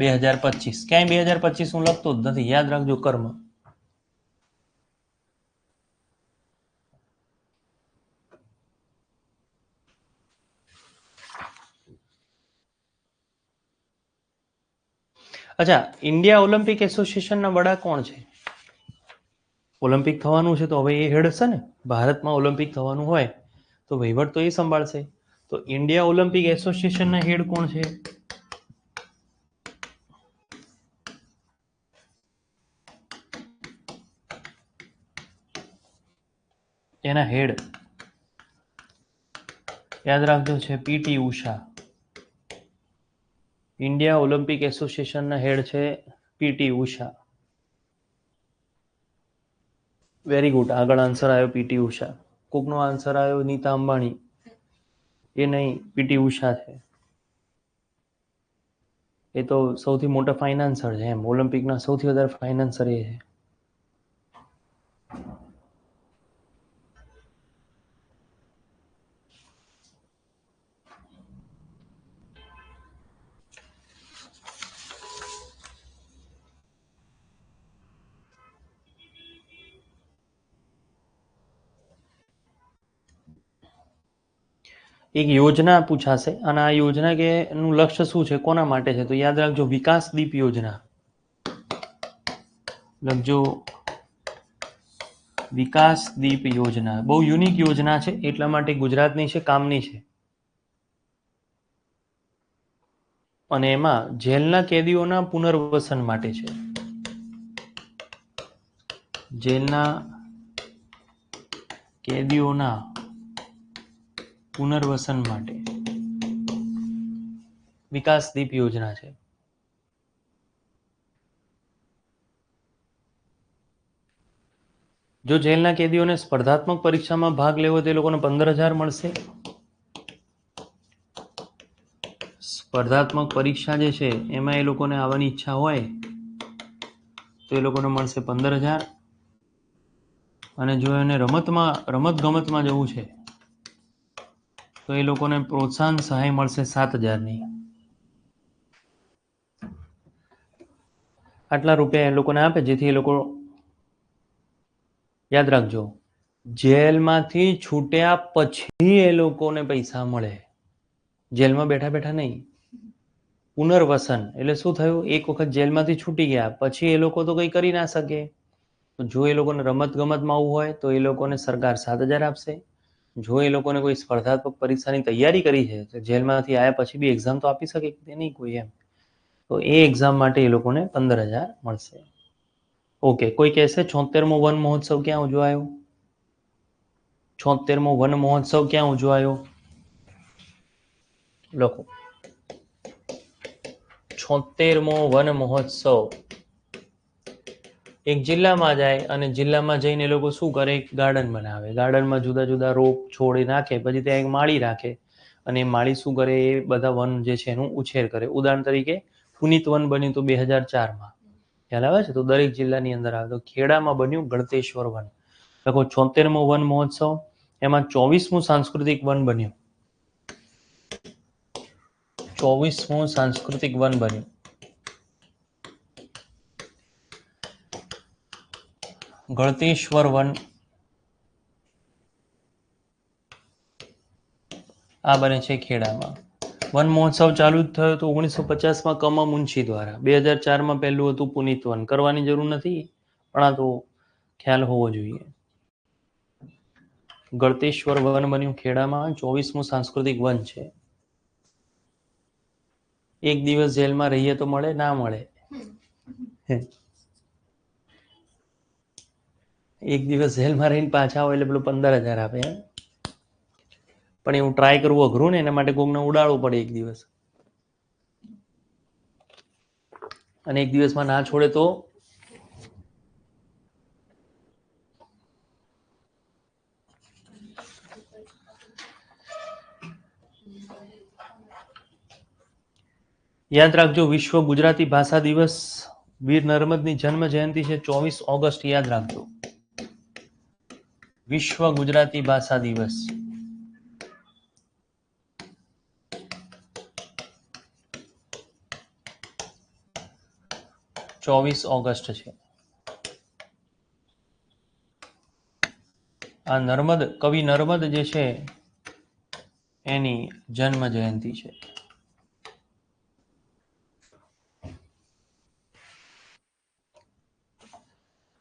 2025, ક્યાંય 2025 હું લખતો જ નથી, યાદ રાખજો કર્મ. અચ્છા, ઇન્ડિયા ઓલિમ્પિક એસોસિએશનના વડા કોણ છે? ઓલિમ્પિક થવાનું છે તો હવે એ હેડ હશે ને. ભારતમાં ઓલિમ્પિક થવાનું હોય તો વહીવટ તો એ સંભાળશે. તો ઇન્ડિયા ઓલિમ્પિક એસોસિએશનના હેડ કોણ છે? એના હેડ યાદ રાખજો છે PT ઉષા. ઇન્ડિયા ઓલિમ્પિક એસોસિએશનના હેડ છે PT ઉષા. વેરી ગુડ, આગળ આન્સર આવ્યો PT ઉષા. કોકનો આન્સર આવ્યો નીતા અંબાણી, એ નહીં, PT ઉષા છે. એ તો સૌથી મોટા ફાઇનાન્સર છે એમ, ઓલિમ્પિકના સૌથી વધારે ફાઇનાન્સર એ છે. એક યોજના પૂછાશે, અને આ યોજના કે નું લક્ષ્ય શું છે, કોના માટે છે? તો યાદ રાખજો વિકાસ દીપ યોજના. લખજો વિકાસ દીપ યોજના. બહુ યુનિક યોજના છે, એટલા માટે ગુજરાતની છે, કામની છે. અને એમાં જેલના કેદીઓના પુનર્વસન માટે છે. જેલના કેદીઓના પુનર્વસન માટે વિકાસ દીપ યોજના છે. જો જેલના કેદીઓને સ્પર્ધાત્મક પરીક્ષામાં ભાગ લેવો તે લોકોને 15,000 મળશે. સ્પર્ધાત્મક પરીક્ષા જે છે એમાં એ લોકોને આવવાની ઈચ્છા હોય તો એ લોકોને મળશે 15,000. અને જો એને રમત ગમતમાં જવું છે તો એ લોકોને પ્રોત્સાહન સહાય મળશે 7,000ની. આટલા રૂપિયા એ લોકોને આપે જેથી એ લોકો, યાદ રાખજો, જેલમાંથી છૂટ્યા પછી એ લોકોને પૈસા મળે, જેલમાં બેઠા બેઠા નહીં. પુનર્વસન એટલે શું થયું, એક વખત જેલમાંથી છૂટી ગયા પછી એ લોકો તો કંઈ કરી ના શકે. તો જો એ લોકોને રમત ગમતમાં આવવું હોય તો એ લોકોને સરકાર 7,000 આપશે. જો એ લોકોને કોઈ સ્પર્ધાત્મક પરીક્ષાની તૈયારી કરી છે તો જેલમાંથી આવ્યા પછી બી એક્ઝામ તો આપી શકે કે નહીં કોઈ એમ, તો એ એક્ઝામ માટે એ લોકોને 15,000 મળશે. ઓકે, કોઈ કહેશે 76મો વન મહોત્સવ ક્યાં ઉજવાયો? 76મો વન મહોત્સવ ક્યાં ઉજવાયો? લખો 76મો વન મહોત્સવ. એક જિલ્લામાં જાય અને જિલ્લામાં જઈને એ લોકો શું કરે, એક ગાર્ડન બનાવે, ગાર્ડનમાં જુદા જુદા રોપ છોડી નાખે, પછી ત્યાં એક માળી રાખે અને એ માળી શું કરે, એ બધા વન જે છે એનું ઉછેર કરે. ઉદાહરણ તરીકે પુનિત વન બન્યું તો 2004માં, ખ્યાલ આવે છે? તો દરેક જિલ્લાની અંદર આવે. તો ખેડામાં બન્યું ગળતેશ્વર વન. લખો 76મો વન મહોત્સવ. એમાં 24મું સાંસ્કૃતિક વન બન્યું. 24મું સાંસ્કૃતિક વન બન્યું. ગળતેશ્વર વન. આ બને છે ખેડામાં. વન મહોત્સવ ચાલુ જ થયો તો 1950માં કમા મુનશી દ્વારા. 2004માં પહેલું હતું પુનિત વન. કરવાની જરૂર નથી પણ આ તો ખ્યાલ હોવો જોઈએ. ગળતેશ્વર વન બન્યું ખેડામાં. 24મું સાંસ્કૃતિક વન છે. એક દિવસ જેલમાં રહીએ તો મળે, ના મળે? એક દિવસ જેલમાં રહીને પાછા હોય એટલે પેલું 15,000 આપે. પણ એવું ટ્રાય કરવું અઘરું ને, એના માટે કોકને ઉડાડવું પડે એક દિવસ, અને એક દિવસમાં ના છોડે તો યાદ રાખજો. વિશ્વ ગુજરાતી ભાષા દિવસ, વીર નર્મદની જન્મ જયંતિ છે 24 ઓગસ્ટ. યાદ રાખજો, વિશ્વ ગુજરાતી ભાષા દિવસ. ઓગસ્ટ છે. આ નર્મદ, કવિ નર્મદ જે છે એની જન્મ જયંતિ છે.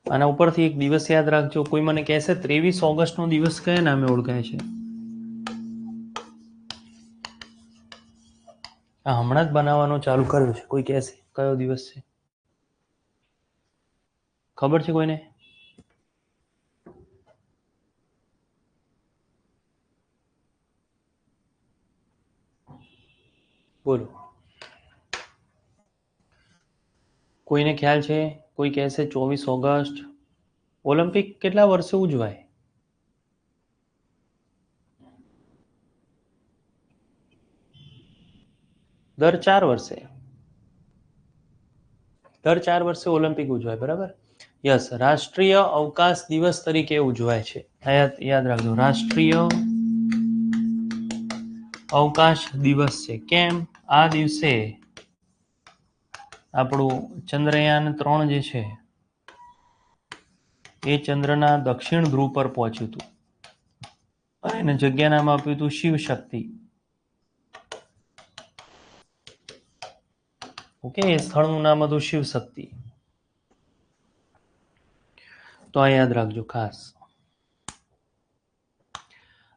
આના ઉપરથી એક દિવસ યાદ રાખજો. કોઈ મને કહેશે 23 ઓગસ્ટનો દિવસ કયા નામે ઓળખાય છે? આ હમણાં જ બનાવવાનો ચાલુ કર્યો છે. કોઈ કહેશે કયો દિવસ છે? ખબર છે કોઈને? બોલો, કોઈને ખ્યાલ છે? કોઈ કહેશે 24 ઓગસ્ટ. ઓલિમ્પિક કેટલા વર્ષે ઉજવાય? દર 4 વર્ષે. દર 4 વર્ષે ઓલિમ્પિક ઉજવાય, બરાબર? યસ. રાષ્ટ્રીય અવકાશ દિવસ તરીકે ઉજવાય છે. યાદ રાખજો, રાષ્ટ્રીય અવકાશ દિવસ છે. કેમ? આ દિવસે આપણું ચંદ્રયાન 3 જે છે એ ચંદ્રના દક્ષિણ ધ્રુવ પર પહોંચ્યું હતું અને એને જગ્યા નામ આપ્યું હતું શિવ શક્તિ. ઓકે, એ સ્થળનું નામ હતું શિવ શક્તિ. તો આ યાદ રાખજો ખાસ.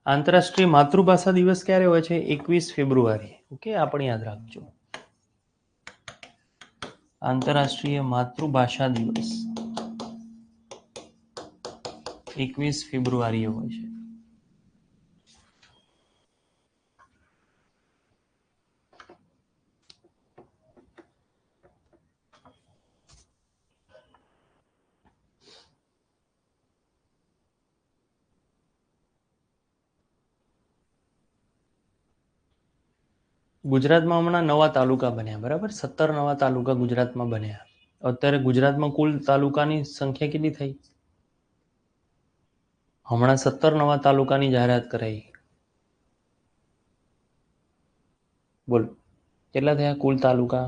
આંતરરાષ્ટ્રીય માતૃભાષા દિવસ ક્યારે હોય છે? 21 ફેબ્રુઆરી. ઓકે, આ પણ યાદ રાખજો. આંતરરાષ્ટ્રીય માતૃભાષા દિવસ 21 ફેબ્રુઆરીએ હોય છે. ગુજરાતમાં હમણાં નવા તાલુકા બન્યા, બરાબર? 17 નવા તાલુકા ગુજરાતમાં બન્યા. અત્યારે ગુજરાતમાં કુલ તાલુકાની સંખ્યા કેટલી થઈ? હમણાં 17 નવા તાલુકાની જાહેરાત કરાઈ. બોલો કેટલા થયા કુલ તાલુકા?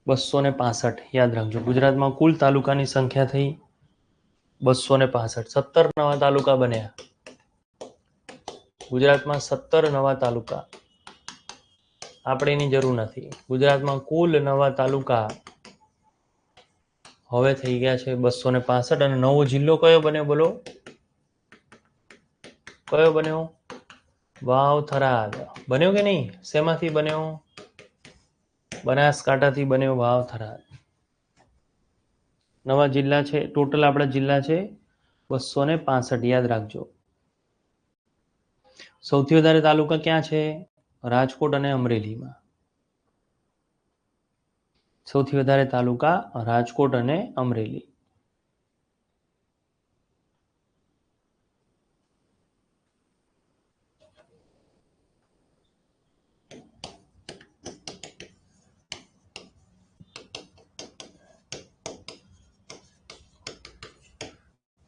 265. યાદ રાખજો, ગુજરાતમાં કુલ તાલુકાની સંખ્યા થઈ 265. 17 નવા તાલુકા બન્યા ગુજરાતમાં. 17 નવા તાલુકા. આપણે એની જરૂર નથી. ગુજરાતમાં કુલ નવા તાલુકા હવે થઈ ગયા છે 265. અને નવો જિલ્લો કયો બન્યો બોલો? કયો બન્યો? વાવ થરાદ. બન્યો કે નહીં? શેમાંથી બન્યો? બનાસકાંઠાથી બન્યો વાવ થરાદ. નવા જિલ્લા છે. ટોટલ આપણા જિલ્લા છે 265. યાદ રાખજો. સૌથી વધારે તાલુકા ક્યાં છે? રાજકોટ અને અમરેલીમાં. સૌથી વધારે તાલુકા રાજકોટ અને અમરેલી.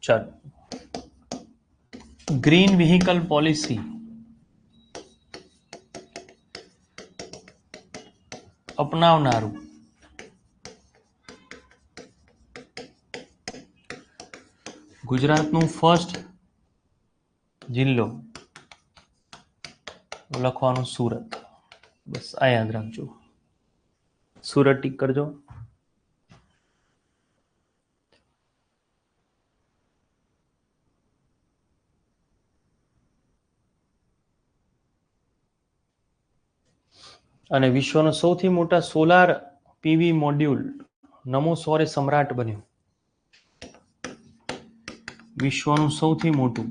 ચાલો, ગ્રીન વ્હીકલ પોલિસી અપનાવનારું ગુજરાતનું ફર્સ્ટ જિલ્લો લખવાનું સુરત. બસ આ યાદ રાખજો. સુરત ટીક કરજો. અને વિશ્વનો સૌથી મોટા સોલાર પીવી મોડ્યુલ નમો સૌર સમ્રાટ બન્યું. વિશ્વનું સૌથી મોટું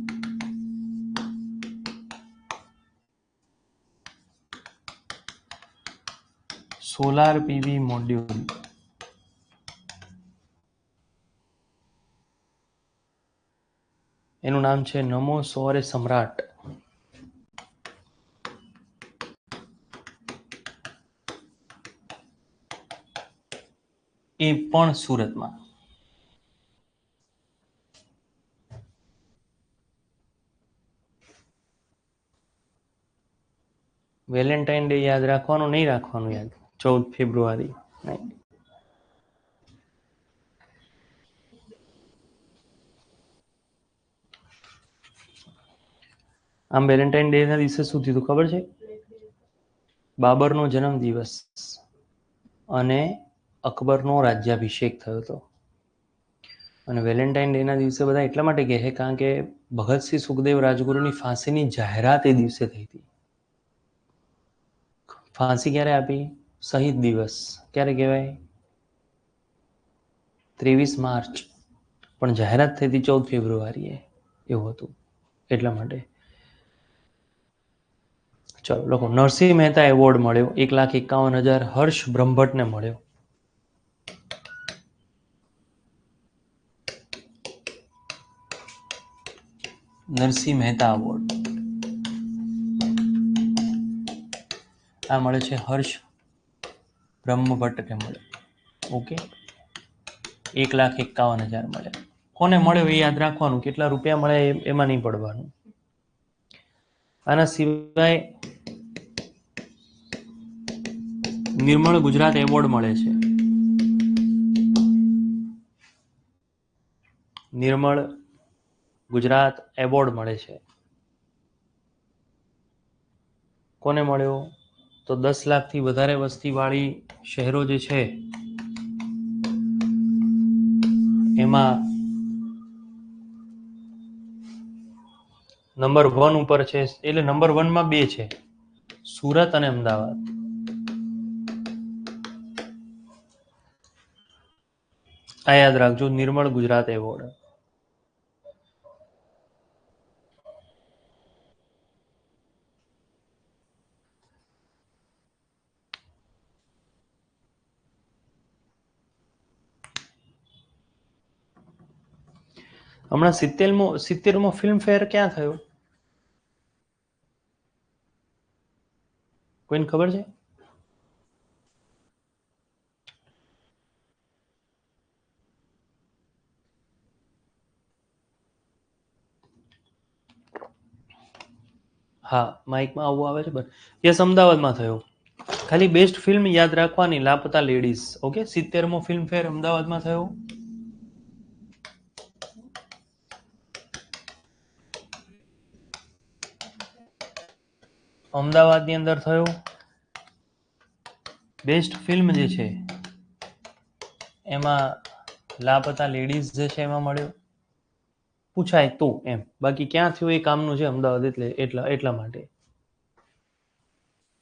સોલાર પીવી મોડ્યુલ એનું નામ છે નમો સૌર સમ્રાટ. એ પણ સુરતમાં. વેલેન્ટાઇન ડે યાદ રાખવાનું નહીં રાખવાનું યાદ? 14 ફેબ્રુઆરી. આમ વેલેન્ટાઇન ડે ના દિવસે શું થયું ખબર છે? બાબરનો જન્મદિવસ અને અકબરનો રાજ્યાભિષેક થયો હતો. અને વેલેન્ટાઇન ડે ના દિવસે બધા એટલા માટે કહે કારણ કે ભગતસિંહ સુખદેવ રાજગુરુની ફાંસીની જાહેરાત એ દિવસે થઈ હતી. ફાંસી ક્યારે આપી? શહીદ દિવસ. ક્યારે કહેવાય? 23 માર્ચ. પણ જાહેરાત થઈ હતી 14 ફેબ્રુઆરીએ. એવું હતું એટલા માટે. ચલો લોકો, નરસિંહ મહેતા એવોર્ડ મળ્યો 1,51,000 હર્ષ બ્રહ્મભટ્ટને મળ્યો. નરસિંહ મહેતા એવોર્ડ આ મળે છે હર્ષ બ્રહ્મભટ્ટને મળે. ઓકે, 1,51,000 મળે. કોને મળ્યો એ યાદ રાખવાનું, કેટલા રૂપિયા મળે એમાં નહીં પડવાનું. આના સિવાય નિર્મળ ગુજરાત એવોર્ડ મળે છે. નિર્મળ ગુજરાત એવોર્ડ મળે છે. કોને મળ્યો? તો 10 લાખથી વધારે વસ્તીવાળી શહેરો જે છે એમાં નંબર 1 ઉપર છે. એટલે નંબર 1 માં 2 છે, સુરત અને અમદાવાદ. આ યાદ રાખજો, નિર્મળ ગુજરાત એવોર્ડ. હમણાં 70મો ફિલ્મ ફેર ક્યાં થયો? કોઈને ખબર છે? હા, માઇકમાં આવું આવે છે બસ. યસ, અમદાવાદમાં થયો. ખાલી બેસ્ટ ફિલ્મ યાદ રાખવાની, લાપતા લેડીઝ. ઓકે, 70મો ફિલ્મ ફેર અમદાવાદમાં થયો. અમદાવાદની અંદર થયો. બેસ્ટ ફિલ્મ જે છે એમાં લાપતા લેડીઝ જે છે એમાં મળ્યો. પૂછાય તો એમ, બાકી ક્યાં થયું એ કામનું છે અમદાવાદ, એટલે એટલા માટે.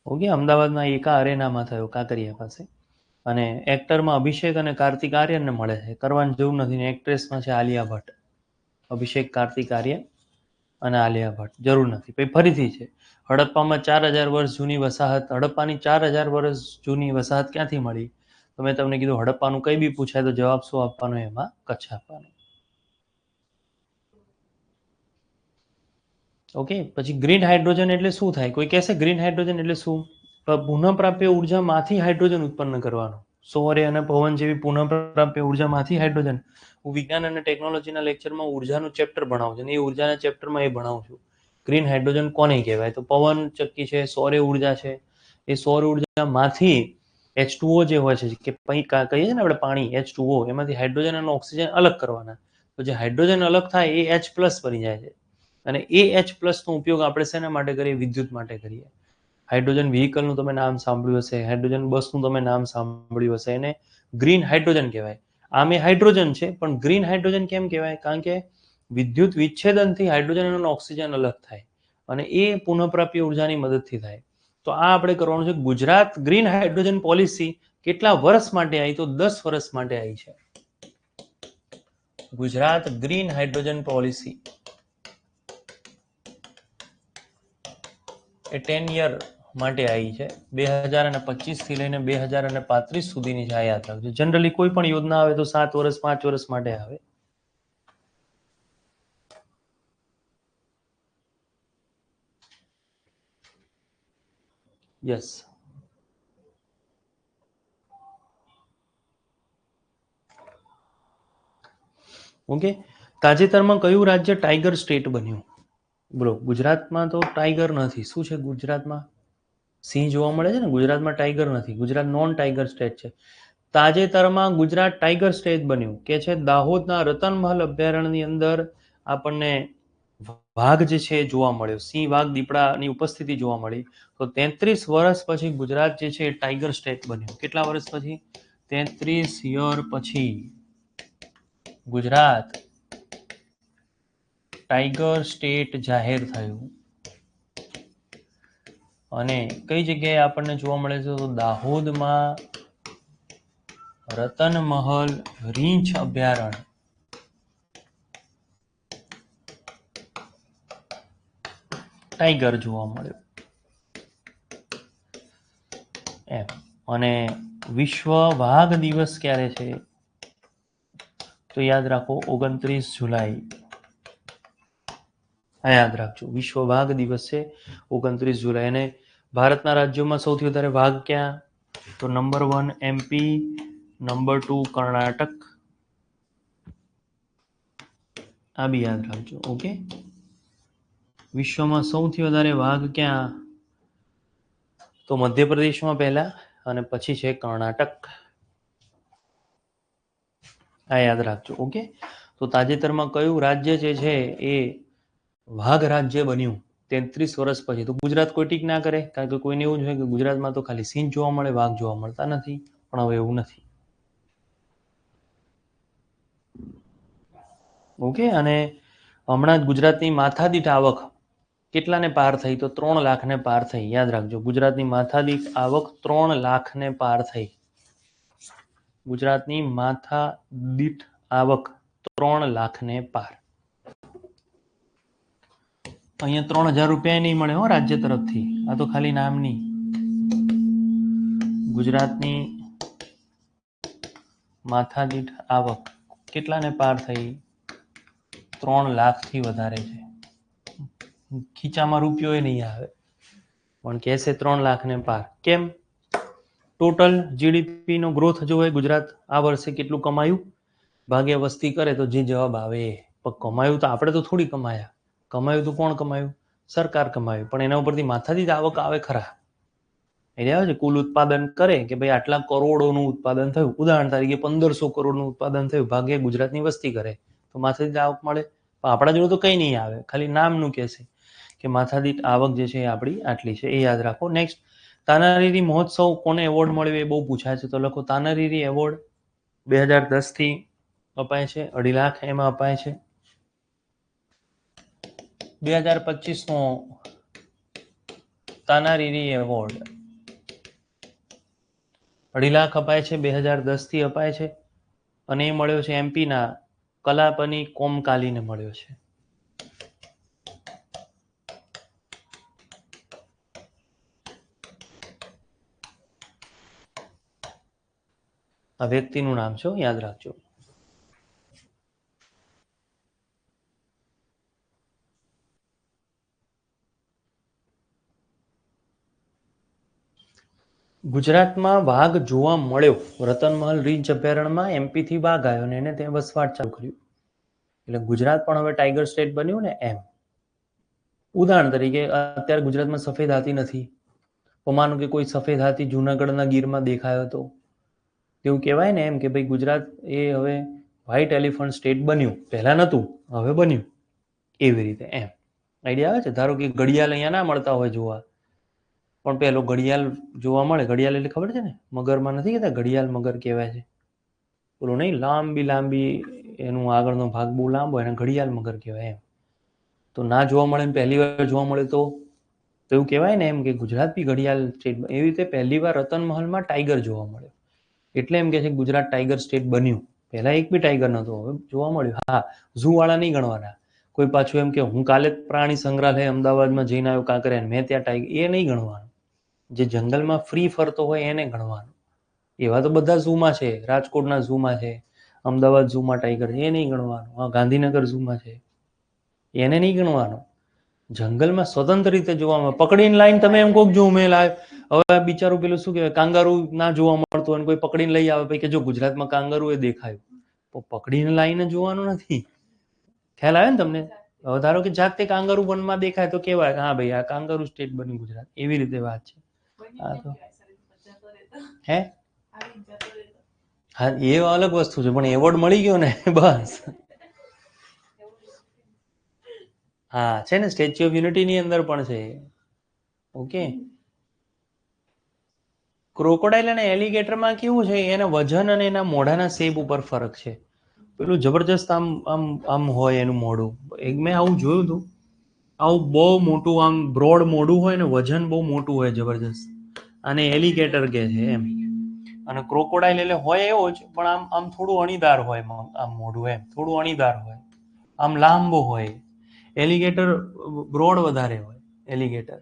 ઓકે, અમદાવાદના એકા અરેનામાં થયો, કાંકરિયા પાસે. અને એક્ટરમાં અભિષેક અને કાર્તિક આર્યનને મળે છે, કરવાની જરૂર નથી. ને એક્ટ્રેસમાં છે આલિયા ભટ્ટ. અભિષેક, કાર્તિક આર્યન અને આલિયા ભટ્ટ, જરૂર નથી. પછી ફરીથી છે હડપ્પામાં 4000 વર્ષ જૂની વસાહત. હડપ્પાની 4000 વર્ષ જૂની વસાહત ક્યાંથી મળી? તો મેં તમને કીધું હડપ્પાનું કંઈ બી પૂછાય તો જવાબ શું આપવાનો? એમાં કચ્છ આપવાનો. ઓકે, પછી ગ્રીન હાઇડ્રોજન એટલે શું થાય? કોઈ કહેશે ગ્રીન હાઇડ્રોજન એટલે શું? પુનઃપ્રાપ્ય ઉર્જામાંથી હાઇડ્રોજન ઉત્પન્ન કરવાનું. સૌર અને પવન જેવી પુનઃપ્રાપ્ય ઉર્જામાંથી હાઇડ્રોજન. હું વિજ્ઞાન અને ટેકનોલોજીના લેક્ચરમાં ઉર્જાનું ચેપ્ટર ભણાવું છું, અને એ ઉર્જાના ચેપ્ટરમાં એ ભણાવું છું. ગ્રીન હાઇડ્રોજન કોને કહેવાય? તો પવન ચક્કી છે, સૌર ઉર્જા છે. એ સૌર ઉર્જામાંથી H2O જે હોય છે, કે કહીએ છીએ ને આપણે પાણી, H2O, એમાંથી હાઇડ્રોજન અને ઓક્સિજન અલગ કરવાના. તો જે હાઇડ્રોજન અલગ થાય એ H+ બની જાય છે. અને એ H+ નો ઉપયોગ આપણે શેના માટે કરીએ? વિદ્યુત માટે કરીએ. હાઇડ્રોજન વ્હીકલનું તમે નામ સાંભળ્યું હશે, હાઇડ્રોજન બસનું તમે નામ સાંભળ્યું હશે. એને ગ્રીન હાઇડ્રોજન કહેવાય. આમ એ હાઇડ્રોજન છે, પણ ગ્રીન હાઇડ્રોજન કેમ કહેવાય? કારણ કે વિદ્યુત વિચ્છેદનથી હાઇડ્રોજન અને ઓક્સિજન અલગ થાય, અને એ પુનઃપ્રાપ્ય ઉર્જાની મદદથી થાય. તો આ આપણે કરવાનું છે. ગુજરાત ગ્રીન હાઇડ્રોજન પોલિસી કેટલા વર્ષ માટે આવી? તો 10 વર્ષ માટે આવી છે. ગુજરાત ગ્રીન હાઇડ્રોજન પોલિસી એ 10 યર માટે આવી છે. 2025 થી લઈને 2035 સુધીની છે. આ યાદ રાખજો. જનરલી કોઈ પણ યોજના આવે તો 7 વર્ષ 5 વર્ષ માટે આવે. યસ. ઓકે, તાજેતરમાં કયું રાજ્ય ટાઈગર સ્ટેટ બન્યું? બોલો. ગુજરાતમાં તો ટાઈગર નથી. શું છે ગુજરાતમાં? સિંહ જોવા મળે છે ને. ગુજરાતમાં ટાઈગર નથી. ગુજરાત નોન ટાઈગર સ્ટેટ છે. તાજેતરમાં ગુજરાત ટાઈગર સ્ટેટ બન્યું કે છે દાહોદના રતનમહલ અભયારણ્યની અંદર આપણને વાઘ જે છે જોવા મળ્યો. સિંહ, વાઘ, દીપડાની ઉપસ્થિતિ જોવા મળી. તો 33 વર્ષ પછી ગુજરાત જે છે એ ટાઈગર સ્ટેટ બન્યું. કેટલા વર્ષ પછી? 33 યર પછી ગુજરાત ટાઈગર સ્ટેટ જાહેર થયું. અને કઈ જગ્યાએ આપણને જોવા મળે છે? તો દાહોદમાં રતનમહલ રીંછ અભયારણ્ય. ટાઈગર જોવા મળ્યું એમ. અને વિશ્વ વાઘ દિવસ ક્યારે છે? તો યાદ રાખો 29 જુલાઈ. યાદ રાખજો, વિશ્વ વાઘ દિવસ છે 29 જુલાઈ. અને ભારતના રાજ્યોમાં સૌથી વધારે વાઘ ક્યાં? તો નંબર 1 MP, નંબર 2 કર્ણાટક. આ બી યાદ રાખજો. ઓકે, વિશ્વમાં સૌથી વધારે વાઘ ક્યાં? તો મધ્યપ્રદેશમાં પહેલા, અને પછી છે કર્ણાટક. આ યાદ રાખજો. ઓકે, તો તાજેતરમાં કયું રાજ્ય જે છે એ વાઘ રાજ્ય બન્યું 33 વર્ષ પછી? તો ગુજરાત કોઈ ટીક ના કરે, કારણ કે કોઈને એવું જ હોય કે ગુજરાતમાં તો ખાલી સિંહ જોવા મળે, વાઘ જોવા મળતા નથી. પણ હવે એવું નથી. ઓકે, અને હમણાં જ ગુજરાતની માથાદીઠ આવક કેટલાને પાર થઈ? તો 3 લાખને પાર થઈ. યાદ રાખજો, ગુજરાતની માથાદીઠ આવક 3 લાખને પાર થઈ. ગુજરાતની માથાદીઠ આવક 3 લાખને પાર. અહીંયા 3000 રૂપિયા નહીં મળે હો રાજ્ય તરફથી. આ તો ખાલી નામની. ગુજરાતની માથાદીઠ આવક કેટલાને પાર થઈ? 3 લાખથી વધારે છે. ખીચામાં રૂપિયો નહીં આવે, પણ કહેશે 3 લાખને પાર. કેમ? ટોટલ જીડીપી નો ગ્રોથ જો હોય, ગુજરાત આ વર્ષે કેટલું કમાયું, ભાગ્ય વસ્તી કરે તો જે જવાબ આવે. પણ કમાયું તો આપણે તો થોડી કમાયા. કમાયું તો કોણ કમાયું? સરકાર કમાવી, પણ એના ઉપરથી માથાદીઠ આવક આવે ખરા? એટલે આવે છે કુલ ઉત્પાદન કરે કે ભાઈ આટલા કરોડોનું ઉત્પાદન થયું, ઉદાહરણ તરીકે 1500 કરોડનું ઉત્પાદન થયું, ભાગ્યે ગુજરાતની વસ્તી કરે તો માથાદીઠ આવક મળે. પણ આપણા જોડે તો કંઈ નહીં આવે, ખાલી નામનું કહેશે કે માથાદીઠ આવક જે છે એ આપણી આટલી છે, એ યાદ રાખો. નેક્સ્ટ, તાનારીરી મહોત્સવ કોને એવોર્ડ મળ્યો એ બહુ પૂછાય છે, તો લખો તાનારીરી એવોર્ડ 2010 અપાય છે, 2.5 લાખ એમાં અપાય છે. 2025નો તાનારીરી એવોર્ડ 2.5 લાખ અપાય છે, 2010 અપાય છે, અને એ મળ્યો છે એમપીના કલાપની કોમકાલીને મળ્યો છે. આ વ્યક્તિનું નામ છે, યાદ રાખજો. ગુજરાતમાં વાઘ જોવા મળ્યો. રતનમહલ રીંછ અભયારણ્યમાં એમપીથી વાઘ આવ્યો ને એને ત્યાં વસવાટ ચાલુ કર્યું. એટલે ગુજરાત પણ હવે ટાઈગર સ્ટેટ બન્યું ને એમ. ઉદાહરણ તરીકે અત્યારે ગુજરાતમાં સફેદ હાથી નથી, તો માનો કે કોઈ સફેદ હાથી જુનાગઢના ગીરમાં દેખાયો હતો, એવું કહેવાય ને એમ કે ભાઈ ગુજરાત એ હવે વ્હાઇટ એલિફન્ટ સ્ટેટ બન્યું, પહેલા નહોતું હવે બન્યું, એવી રીતે એમ. આઈડિયા આવે છે? ધારો કે ઘડિયાળ અહીંયા ના મળતા હોય જોવા, પણ પેલો ઘડિયાળ જોવા મળે. ઘડિયાળ એટલે ખબર છે ને, મગરમાં નથી કહેતા ઘડિયાળ મગર કહેવાય છે, પેલું નહીં લાંબી લાંબી એનું આગળનો ભાગ બહુ લાંબો, એને ઘડિયાળ મગર કહેવાય એમ. તો ના જોવા મળે પહેલી વાર જોવા મળે તો એવું કહેવાય ને એમ કે ગુજરાત બી ઘડિયાળ સ્ટેટ. એવી રીતે પહેલી વાર રતનમહલમાં ટાઈગર જોવા મળ્યો, એટલે એમ કે છે ગુજરાત ટાઈગર સ્ટેટ બન્યું. પહેલા એક બી ટાઈગર નહોતો, હવે જોવા મળ્યું. હા, ઝૂ વાળા નહીં ગણવાના. કોઈ પાછું એમ કે હું કાલે પ્રાણી સંગ્રહાલય અમદાવાદમાં જઈને આવ્યો કાંકરિયા, મેં ત્યાં ટાઈગર, એ નહીં ગણવાનું. જે જંગલમાં ફ્રી ફરતો હોય એને ગણવાનું. એવા તો બધા ઝૂમાં છે, રાજકોટના ઝૂમાં છે, અમદાવાદ ઝૂમાં ટાઈગર છે, એ નહીં ગણવાનું. હા, ગાંધીનગર ઝૂમાં છે, એને નહીં ગણવાનું. જંગલમાં સ્વતંત્ર રીતે જોવામાં, પકડીને લાઈન તમે એમ કહો જો મેં લાવ, હવે બિચારું પેલું શું કહેવાય, કાંગારૂ ના જોવા મળતું હોય કોઈ પકડીને લઈ આવે ભાઈ કે જો ગુજરાતમાં કાંગારૂ એ દેખાયું, તો પકડીને લાઈને જોવાનું નથી. ખ્યાલ આવે ને તમને? હવે ધારો કે જાતે કાંગારૂ વનમાં દેખાય તો કેવાય હા ભાઈ આ કાંગારૂ સ્ટેટ બન્યું ગુજરાત, એવી રીતે વાત છે. હા તો હે હા, એ અલગ વસ્તુ છે, પણ એવોર્ડ મળી ગયો ને બસ. હા છે ને, સ્ટેચ્યુ ઓફ યુનિટી ની અંદર પણ છે. ઓકે. ક્રોકોડાઇલ અને એલિગેટરમાં કેવું છે, એના વજન અને એના મોઢાના શેપ ઉપર ફરક છે. પેલું જબરજસ્ત આમ આમ આમ હોય એનું મોઢું, એક મેં આવું જોયું હતું, આવું બહુ મોટું આમ બ્રોડ મોઢું હોય ને, વજન બહુ મોટું હોય જબરજસ્ત, અને એલિગેટર કે છે એમ. અને ક્રોકોડાઇલ એટલે હોય એવો જ, પણ આમ આમ થોડું અણીદાર હોય, આમ મોઢું એમ થોડું અણીદાર હોય, આમ લાંબો હોય. એલિગેટર બ્રોડ વધારે હોય. એલિગેટર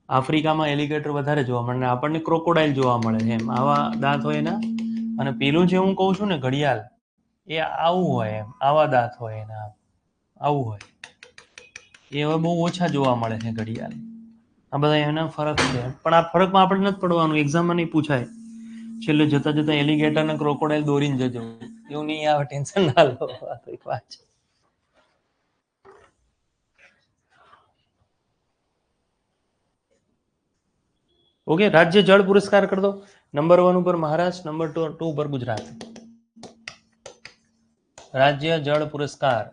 આફ્રિકામાં એલિગેટર વધારે જોવા મળે, આપણને ક્રોકોડાઇલ જોવા મળે એમ, આવા દાંત હોય એના. અને પેલું જે હું કહું છું ને ઘડિયાળ, એ આવું હોય એમ, આવા દાંત હોય એના, આવું હોય. એ હવે બહુ ઓછા જોવા મળે છે ઘડિયાળ. આ બધા એના ફરક છે, પણ આ ફરકમાં આપણે નથી પડવાનું, એક્ઝામમાં નહીં પૂછાય. છેલ્લે જતા જતા એલિગેટર ને ક્રોકોડાઇલ દોરીને જજો, એવું નહીં આવે, ટેન્શન ના લો. એક વાત છે. ઓકે, રાજ્ય જળ પુરસ્કાર કરી દો. નંબર 1 ઉપર મહારાષ્ટ્ર, નંબર 2 ઉપર ગુજરાત. રાજ્ય જળ પુરસ્કાર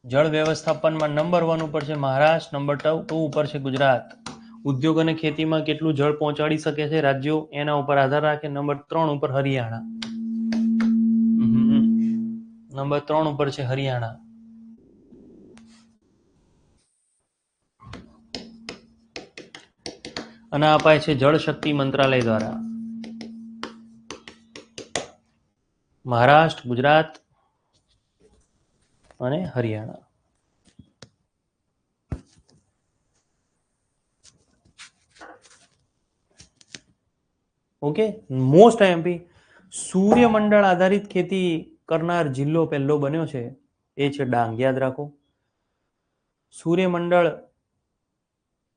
જળ વ્યવસ્થાપનમાં નંબર 1 ઉપર છે મહારાષ્ટ્ર, નંબર 2 ઉપર છે ગુજરાત. ઉદ્યોગ અને ખેતીમાં કેટલું જળ પહોંચાડી શકે છે રાજ્યો, એના ઉપર આધાર રાખે. નંબર 3 ઉપર હરિયાણા. નંબર 3 ઉપર છે હરિયાણા. અને અપાય છે જળ શક્તિ મંત્રાલય દ્વારા. મહારાષ્ટ્ર, ગુજરાત અને હરિયાણા. Okay, most IMP. સૂર્યમંડળ આધારિત ખેતી કરનાર જિલ્લો પહેલો બન્યો છે, એ છે ડાંગ. યાદ રાખો, સૂર્યમંડળ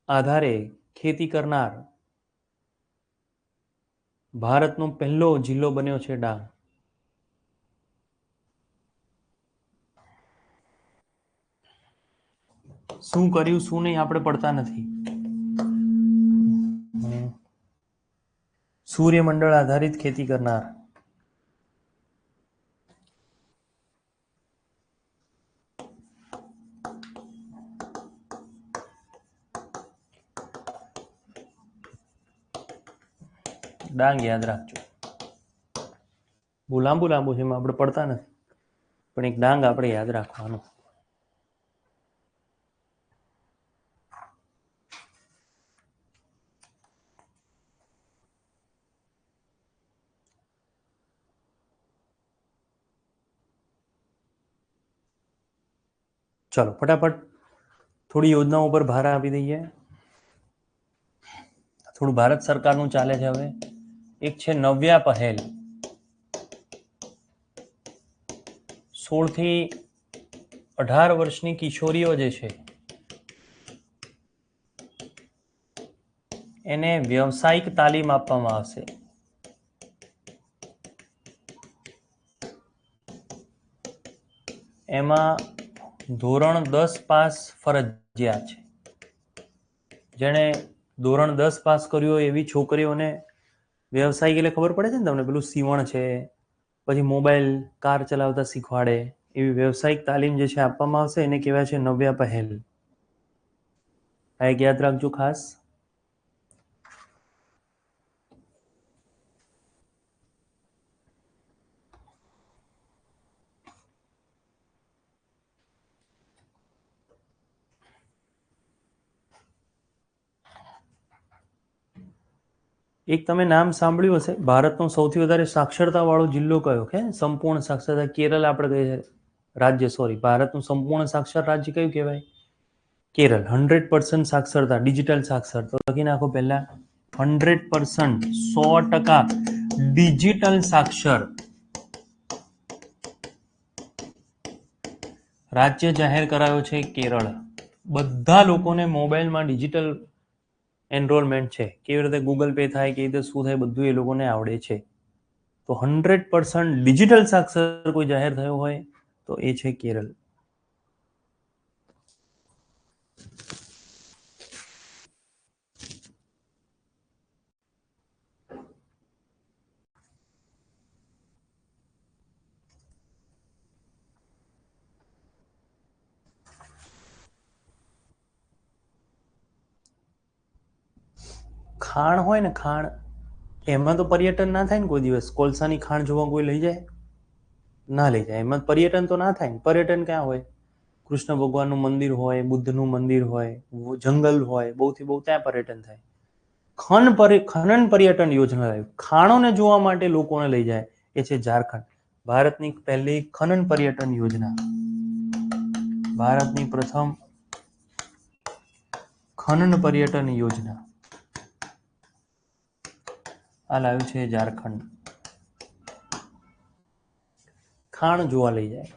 આધારે ખેતી કરનાર ભારતનો પહેલો જિલ્લો બન્યો છે ડાંગ. શું કર્યું શું નહીં આપણે પડતા નથી. સૂર્યમંડળ આધારિત ખેતી કરનાર. ડાંગ યાદ રાખજો. બહુ લાંબુ છે, એમાં આપણે પડતા નથી, પણ એક ડાંગ આપણે યાદ રાખવાનું. ચલો ફટાફટ થોડી યોજનાઓ પર ભાર આપી દઈએ. થોડું ભારત સરકારનું ચાલે છે હવે. એક છે નવ્યા પહેલ. 16 થી 18 વર્ષની કિશોરીઓ જે છે એને વ્યવસાયિક તાલીમ આપવામાં આવશે. એમાં ધોરણ 10 પાસ ફરજિયાત છે. જેણે ધોરણ 10 પાસ કર્યું હોય એવી છોકરીઓને વ્યવસાયિક એટલે ખબર પડે છે ને તમને, પેલું સીવણ છે, પછી મોબાઈલ કાર ચલાવતા શીખવાડે, એવી વ્યવસાયિક તાલીમ જે છે આપવામાં આવશે. એને કહેવાય છે નવ્યા પહેલ. આ એક યાદ રાખજો ખાસ. એક તમે નામ સાંભળ્યું હશે, ભારતનો સૌથી વધારે સાક્ષરતા વાળો જિલ્લો કયો? કે સંપૂર્ણ સાક્ષરતા કેરળ આપણે કહીએ રાજ્ય, સોરી, ભારતનું સંપૂર્ણ સાક્ષર રાજ્ય કયું કહેવાય? કેરળ. 100% સાક્ષરતા, ડિજિટલ સાક્ષર. તો લખી નાખો પહેલા 100%, 100% ડિજિટલ સાક્ષર રાજ્ય જાહેર કરાયો છે કેરળ. બધા લોકોને મોબાઈલમાં ડિજિટલ એનરોલમેન્ટ છે. કેવી રીતે ગૂગલ પે થાય, કેવી રીતે શું થાય, બધું એ લોકોને આવડે છે. તો 100% ડિજિટલ સાક્ષર કોઈ જાહેર થયો હોય તો એ છે કેરળ. ખાણ હોય ને, ખાણ, એમાં તો પર્યટન ના થાય ને કોઈ દિવસ. કોલસાની ખાણ જોવા કોઈ લઈ જાય? ના લઈ જાય. એમાં પર્યટન તો ના થાય ને. પર્યટન ક્યાં હોય? કૃષ્ણ ભગવાનનું મંદિર હોય, બુદ્ધનું મંદિર હોય, જંગલ હોય, બહુથી બહુ ત્યાં પર્યટન થાય. ખનન પર્યટન યોજના લાવી, ખાણોને જોવા માટે લોકોને લઈ જાય, એ છે ઝારખંડ. ભારતની પહેલી ખનન પર્યટન યોજના, ભારતની પ્રથમ ખનન પર્યટન યોજના આ લાવ્યું છે ઝારખંડ. ખાણ જોવા લઈ જાય.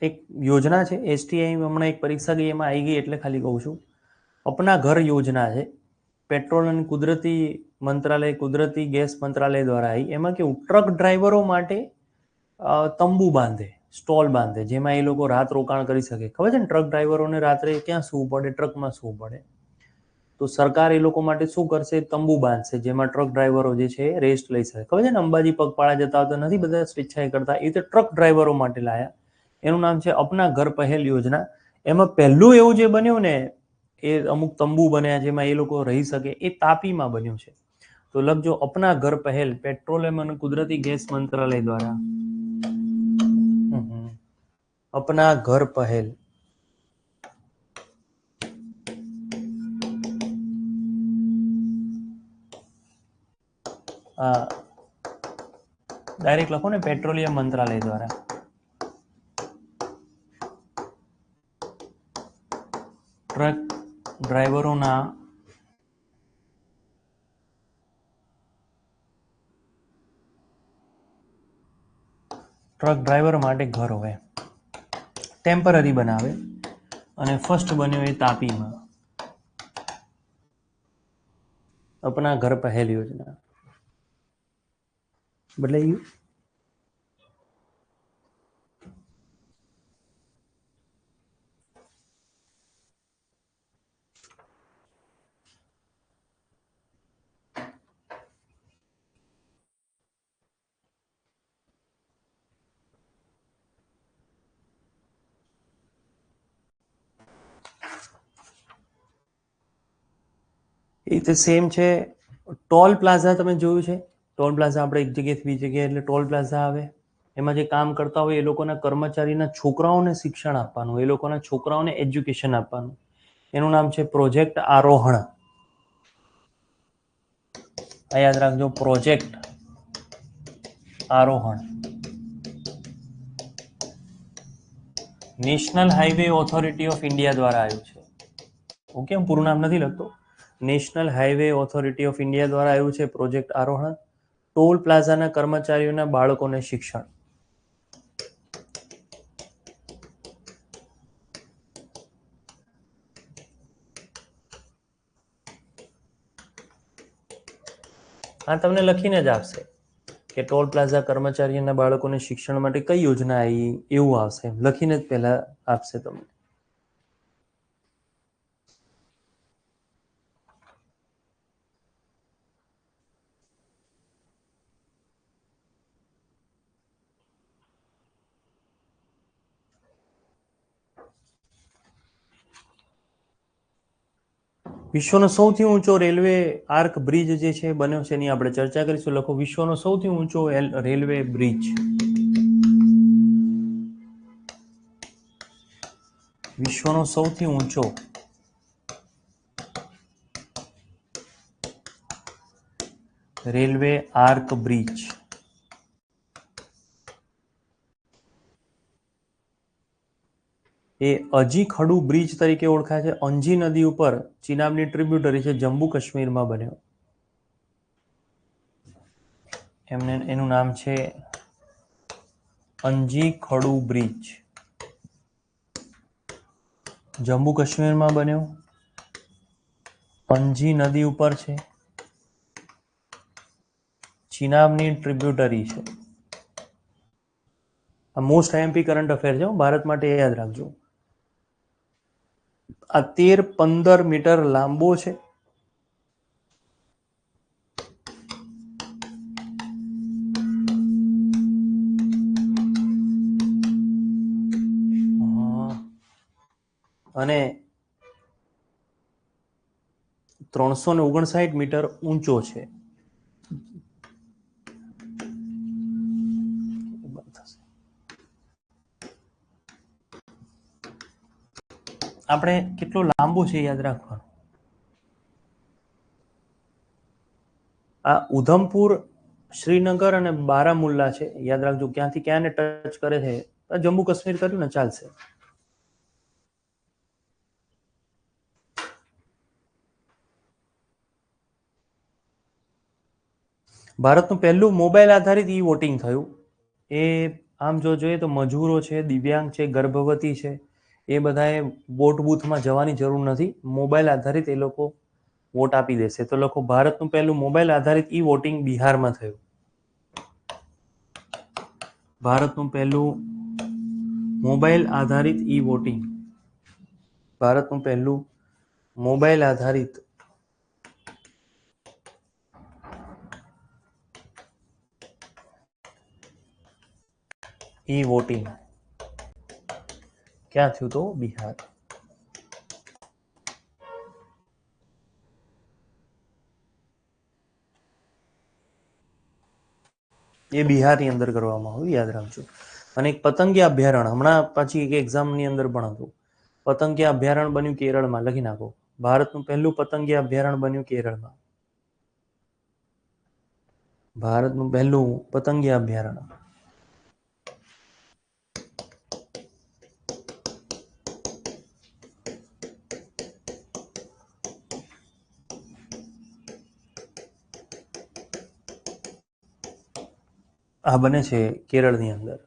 એક યોજના છે STI, હમણાં એક પરીક્ષા ગઈ એમાં આવી ગઈ એટલે ખાલી કહું છું. અપના ઘર યોજના છે, પેટ્રોલ અને કુદરતી મંત્રાલય, કુદરતી ગેસ મંત્રાલય દ્વારા આવી. એમાં કેવું, ટ્રક ડ્રાઈવરો માટે તંબુ બાંધે, સ્ટોલ બાંધે, જેમાં એ લોકો રાત રોકાણ કરી શકે. ખબર છે ને, ટ્રક ડ્રાઈવરોને રાત્રે ક્યાં સૂવું પડે? ટ્રકમાં સૂવું પડે. તો સરકાર એ લોકો માટે શું કરશે? તંબુ બાંધશે, જેમાં ટ્રક ડ્રાઈવરો જે છે રેસ્ટ લઈ શકે. ખબર છે ને, અંબાજી પગપાળા જતા હોય તો નથી બધા સ્વેચ્છાએ કરતા, એ રીતે ટ્રક ડ્રાઈવરો માટે લાયા. એનું નામ છે અપના ઘર પહેલ યોજના. એમાં પહેલું એવું જે બન્યું ને, એ અમુક તંબુ બન્યા જેમાં એ લોકો રહી શકે, એ તાપીમાં બન્યું છે. તો લખજો અપના ઘર પહેલ, પેટ્રોલિયમ અને કુદરતી ગેસ મંત્રાલય દ્વારા. અપના ઘર પહેલ. ડાયરેક્ટ લખો ને, પેટ્રોલિયમ મંત્રાલય દ્વારા. ટ્રક ડ્રાઈવરોના ટ્રક ડ્રાઈવર માટે ઘર હોય, ટેમ્પરરી બનાવે, અને ફર્સ્ટ બન્યો એ તાપીમાં. અપના ઘર પહેલ યોજના બદલાઈ ગયું. એ રીતે સેમ છે. ટોલ પ્લાઝા તમે જોયું છે? ટોલ પ્લાઝા આપણે એક જગ્યાએથી બીજી જગ્યાએ એટલે ટોલ પ્લાઝા આવે. એમાં જે કામ કરતા હોય એ લોકોના કર્મચારીના છોકરાઓને શિક્ષણ આપવાનું, એ લોકોના છોકરાઓને એજ્યુકેશન આપવાનું. એનું નામ છે પ્રોજેક્ટ આરોહણ. આ યાદ રાખજો, પ્રોજેક્ટ આરોહણ. National highway authority of India દ્વારા આવ્યું છે. ઓકે, હું પૂરું નામ નથી લખતો. National highway authority of India દ્વારા આવ્યું છે પ્રોજેક્ટ આરોહણ. ટોલ પ્લાઝાના કર્મચારીઓના બાળકોને શિક્ષણ. આ તમને લખીને જ આપશે કે ટોલ પ્લાઝા કર્મચારીઓના બાળકોને શિક્ષણ માટે કઈ યોજના આવી, એવું આવશે. લખીને જ પહેલા આપશે તમને. વિશ્વનો સૌથી ઊંચો રેલવે આર્ક બ્રિજ જે છે બન્યો છે એની આપણે ચર્ચા કરીશું. લખો વિશ્વનો સૌથી ઊંચો રેલવે બ્રિજ. વિશ્વનો સૌથી ઊંચો રેલવે આર્ક બ્રિજ. એ અજી ખડુ બ્રિજ તરીકે ઓળખાય છે. અંજી નદી ઉપર ચિનાબની ટ્રિબ્યુટરી છે, જમ્મુ કાશ્મીરમાં બન્યો. એનું નામ છે અંજી ખડુ બ્રિજ. જમ્મુ કાશ્મીરમાં બન્યો. અંજી નદી ઉપર છે, ચિનાબની ટ્રિબ્યુટરી છે. આ મોસ્ટ આઈએમપી કરંટ અફેર છે ભારત માટે, યાદ રાખજો. આ 13-15 મીટર લાંબો છે. અને 359 મીટર ઊંચો છે. આપણે કેટલો લાંબો છે યાદ રાખવાનું. આ ઉધમપુર, શ્રીનગર અને બારામુલ્લા છે, યાદ રાખજો. ક્યાંથી ક્યાંને ટચ કરે છે. જમ્મુ કાશ્મીર કર્યું ને ચાલશે. ભારતનું પહેલું મોબાઈલ આધારિત ઈ વોટિંગ થયું. એ આમ જો જોઈએ તો મજૂરો છે, દિવ્યાંગ છે, ગર્ભવતી છે, એ બધાએ વોટ બૂથમાં જવાની જરૂર નથી. મોબાઈલ આધારિત એ લોકો વોટ આપી દેશે. તો લખો ભારતનું પહેલું મોબાઈલ આધારિત ઈ વોટિંગ બિહારમાં થયું. ભારતનું પહેલું મોબાઈલ આધારિત ઈ વોટિંગ. ભારતનું પહેલું મોબાઈલ આધારિત ઈ વોટિંગ ક્યાં થયું? તો બિહાર. એ બિહારની અંદર કરવામાં આવ્યું, યાદ રાખજો. અને એક પતંગિયા અભયારણ્ય હમણાં પછી એક એક્ઝામની અંદર પણ હતું. પતંગિયા અભયારણ્ય બન્યું કેરળમાં. લખી નાખો, ભારતનું પહેલું પતંગિયા અભયારણ્ય બન્યું કેરળમાં. ભારતનું પહેલું પતંગિયા અભયારણ્ય. આ બને છે કેરળની અંદર.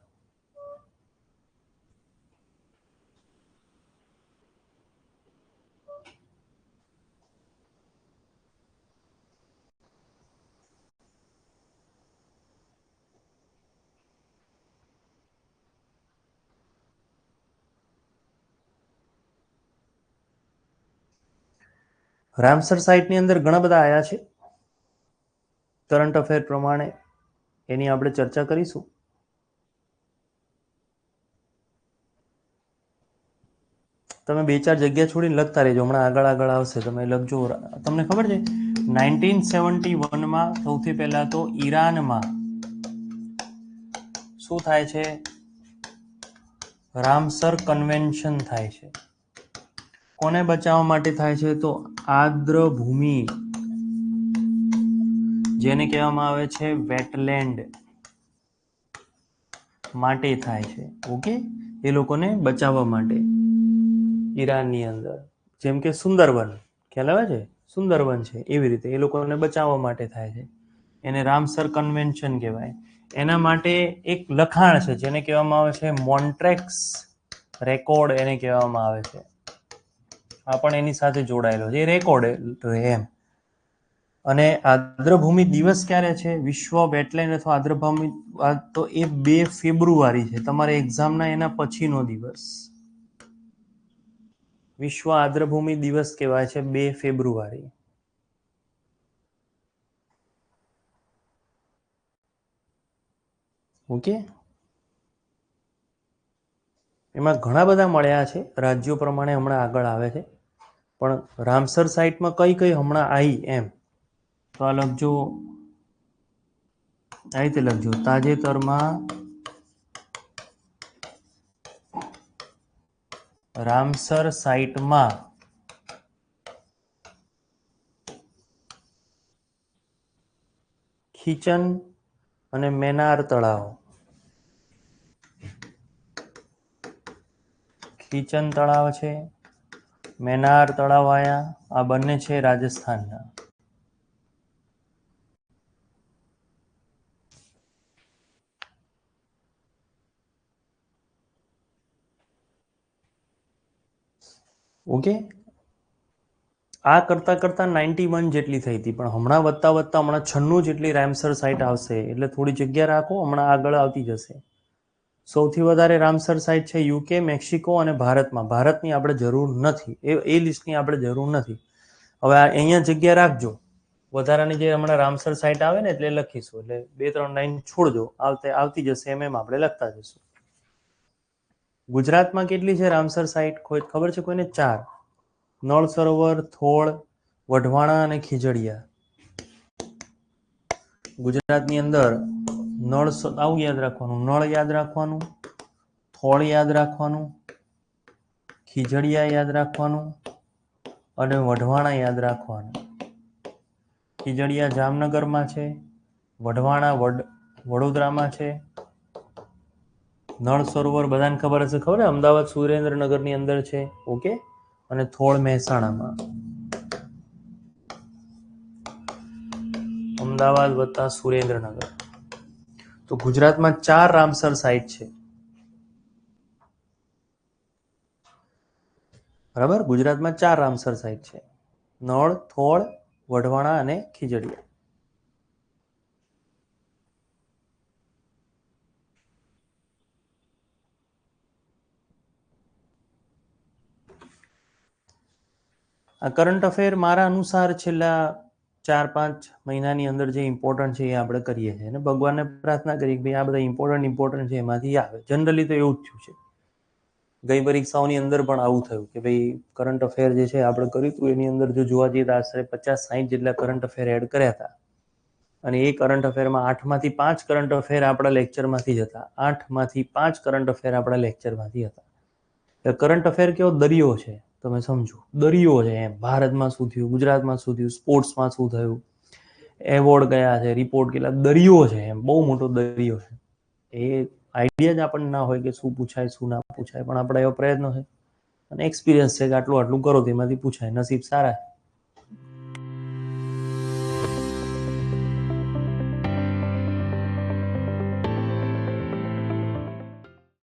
રામસર સાઇટની અંદર ઘણા બધા આયા છે કરંટ અફેર પ્રમાણે, એની આપણે ચર્ચા કરીશું. તમે 2-4 જગ્યા છોડીને લખતા રહેજો, હમણાં આગળ આવશે. તમે લખજો. તમને ખબર છે 1971માં સૌથી પહેલા તો ઈરાનમાં શું થાય છે? રામસર કન્વેન્શન થાય છે. કોને બચાવવા માટે થાય છે? તો આર્દ્રભૂમિ, જેને કહેવામાં આવે છે વેટલેન્ડ, માટે થાય છે. ઓકે, એ લોકોને બચાવવા માટે. ઈરાનની અંદર જેમ કે સુંદરવન, ખ્યાલ આવે છે? સુંદરવન છે, એવી રીતે એ લોકોને બચાવવા માટે થાય છે. એને રામસર કન્વેન્શન કહેવાય. એના માટે એક લખાણ છે જેને કહેવામાં આવે છે મોન્ટ્રેક્સ રેકોર્ડ, એને કહેવામાં આવે છે. આ પણ એની સાથે જોડાયેલો છે, રેકોર્ડ એમ. અને આર્દ્રભૂમિ દિવસ ક્યારે છે? વિશ્વ વેટલેન્ડ અથવા આર્દ્રભૂમિ, તો એ 2 ફેબ્રુઆરી છે. તમારે એક્ઝામના એના પછીનો દિવસ વિશ્વ આર્દ્રભૂમિ દિવસ કહેવાય છે, 2 ફેબ્રુઆરી. ઓકે, એમાં ઘણા બધા મળ્યા છે રાજ્યો પ્રમાણે, હમણાં આગળ આવે છે. પણ રામસર સાઇટમાં કઈ કઈ હમણાં આવી એમ તો આ લખજો, આ રીતે લખજો. તાજેતરમાં રામસર સાઇટમાં ખીચન અને મેનાર તળાવ, ખીચન તળાવ છે, મેનાર તળાવ આયા. આ બંને છે રાજસ્થાનના. ઓકે, આ કરતા 91 જેટલી થઈ હતી, પણ હમણાં વધતા હમણાં 96 જેટલી રામસર સાઇટ આવશે. એટલે થોડી જગ્યા રાખો, હમણાં આગળ આવતી જશે. સૌથી વધારે રામસર સાઇટ છે યુકે, મેક્સિકો અને ભારતમાં. ભારતની આપણે જરૂર નથી, એ લિસ્ટની આપણે જરૂર નથી. હવે અહીંયા જગ્યા રાખજો. વધારાની જે હમણાં રામસર સાઇટ આવે ને એટલે લખીશું, એટલે 2-3 લાઈન છોડજો, આવતી જશે એમ આપણે લખતા જશું. ગુજરાતમાં કેટલી છે રામસર સાઇટ ખબર છે કોઈને? 4: નળ સરોવર, થોળ, વઢવાણા અને ખીજડીયા. ગુજરાતની અંદર નળ, આવું યાદ રાખવાનું, નળ યાદ રાખવાનું, થોળ યાદ રાખવાનું, ખીજડીયા યાદ રાખવાનું અને વઢવાણા યાદ રાખવાનું. ખીજડીયા જામનગરમાં છે, વઢવાણા વડોદરામાં છે, નળ સરોવર બધાને ખબર હશે, ખબર? અમદાવાદ સુરેન્દ્રનગરની અંદર છે. ઓકે, અને થોળ મહેસાણામાં. અમદાવાદ વત્તા સુરેન્દ્રનગર. તો ગુજરાતમાં 4 રામસર સાઇટ છે. બરાબર, ગુજરાતમાં 4 રામસર સાઇટ છે: નળ, થોળ, વઢવાણા અને ખીજડીયા. આ કરંટ અફેર મારા અનુસાર છેલ્લા 4-5 મહિનાની અંદર જે ઇમ્પોર્ટન્ટ છે એ આપણે કરીએ છીએ, અને ભગવાનને પ્રાર્થના કરીએ કે ભાઈ આ બધા ઇમ્પોર્ટન્ટ છે એમાંથી આવે. જનરલી તો એવું જ થયું છે. ગઈ પરીક્ષાઓની અંદર પણ આવું થયું કે ભાઈ કરંટ અફેર જે છે આપણે કર્યું હતું, એની અંદર જો જોવા જઈએ તો આશરે 50-60 જેટલા કરંટ અફેર એડ કર્યા હતા. અને એ કરંટ અફેરમાં 8માંથી 5 કરંટ અફેર આપણા લેક્ચરમાંથી જ હતા. 8માંથી 5 કરંટ અફેર આપણા લેક્ચરમાંથી હતા. કરંટ અફેર કેવો દરિયો છે, તમે સમજો, દરિયો છે એમ. ભારતમાં શું થયું, ગુજરાતમાં શું થયું, સ્પોર્ટ્સમાં શું થયું, એવોર્ડ કયા છે, રિપોર્ટ કેટલા, દરિયો છે એમ, બહુ મોટો દરિયો છે. એ આઈડિયા જ આપણને ના હોય કે શું પૂછાય શું ના પૂછાય, પણ આપણા એવો પ્રયત્ન છે અને એક્સપિરિયન્સ છે કે આટલું કરો તેમાંથી પૂછાય. નસીબ સારા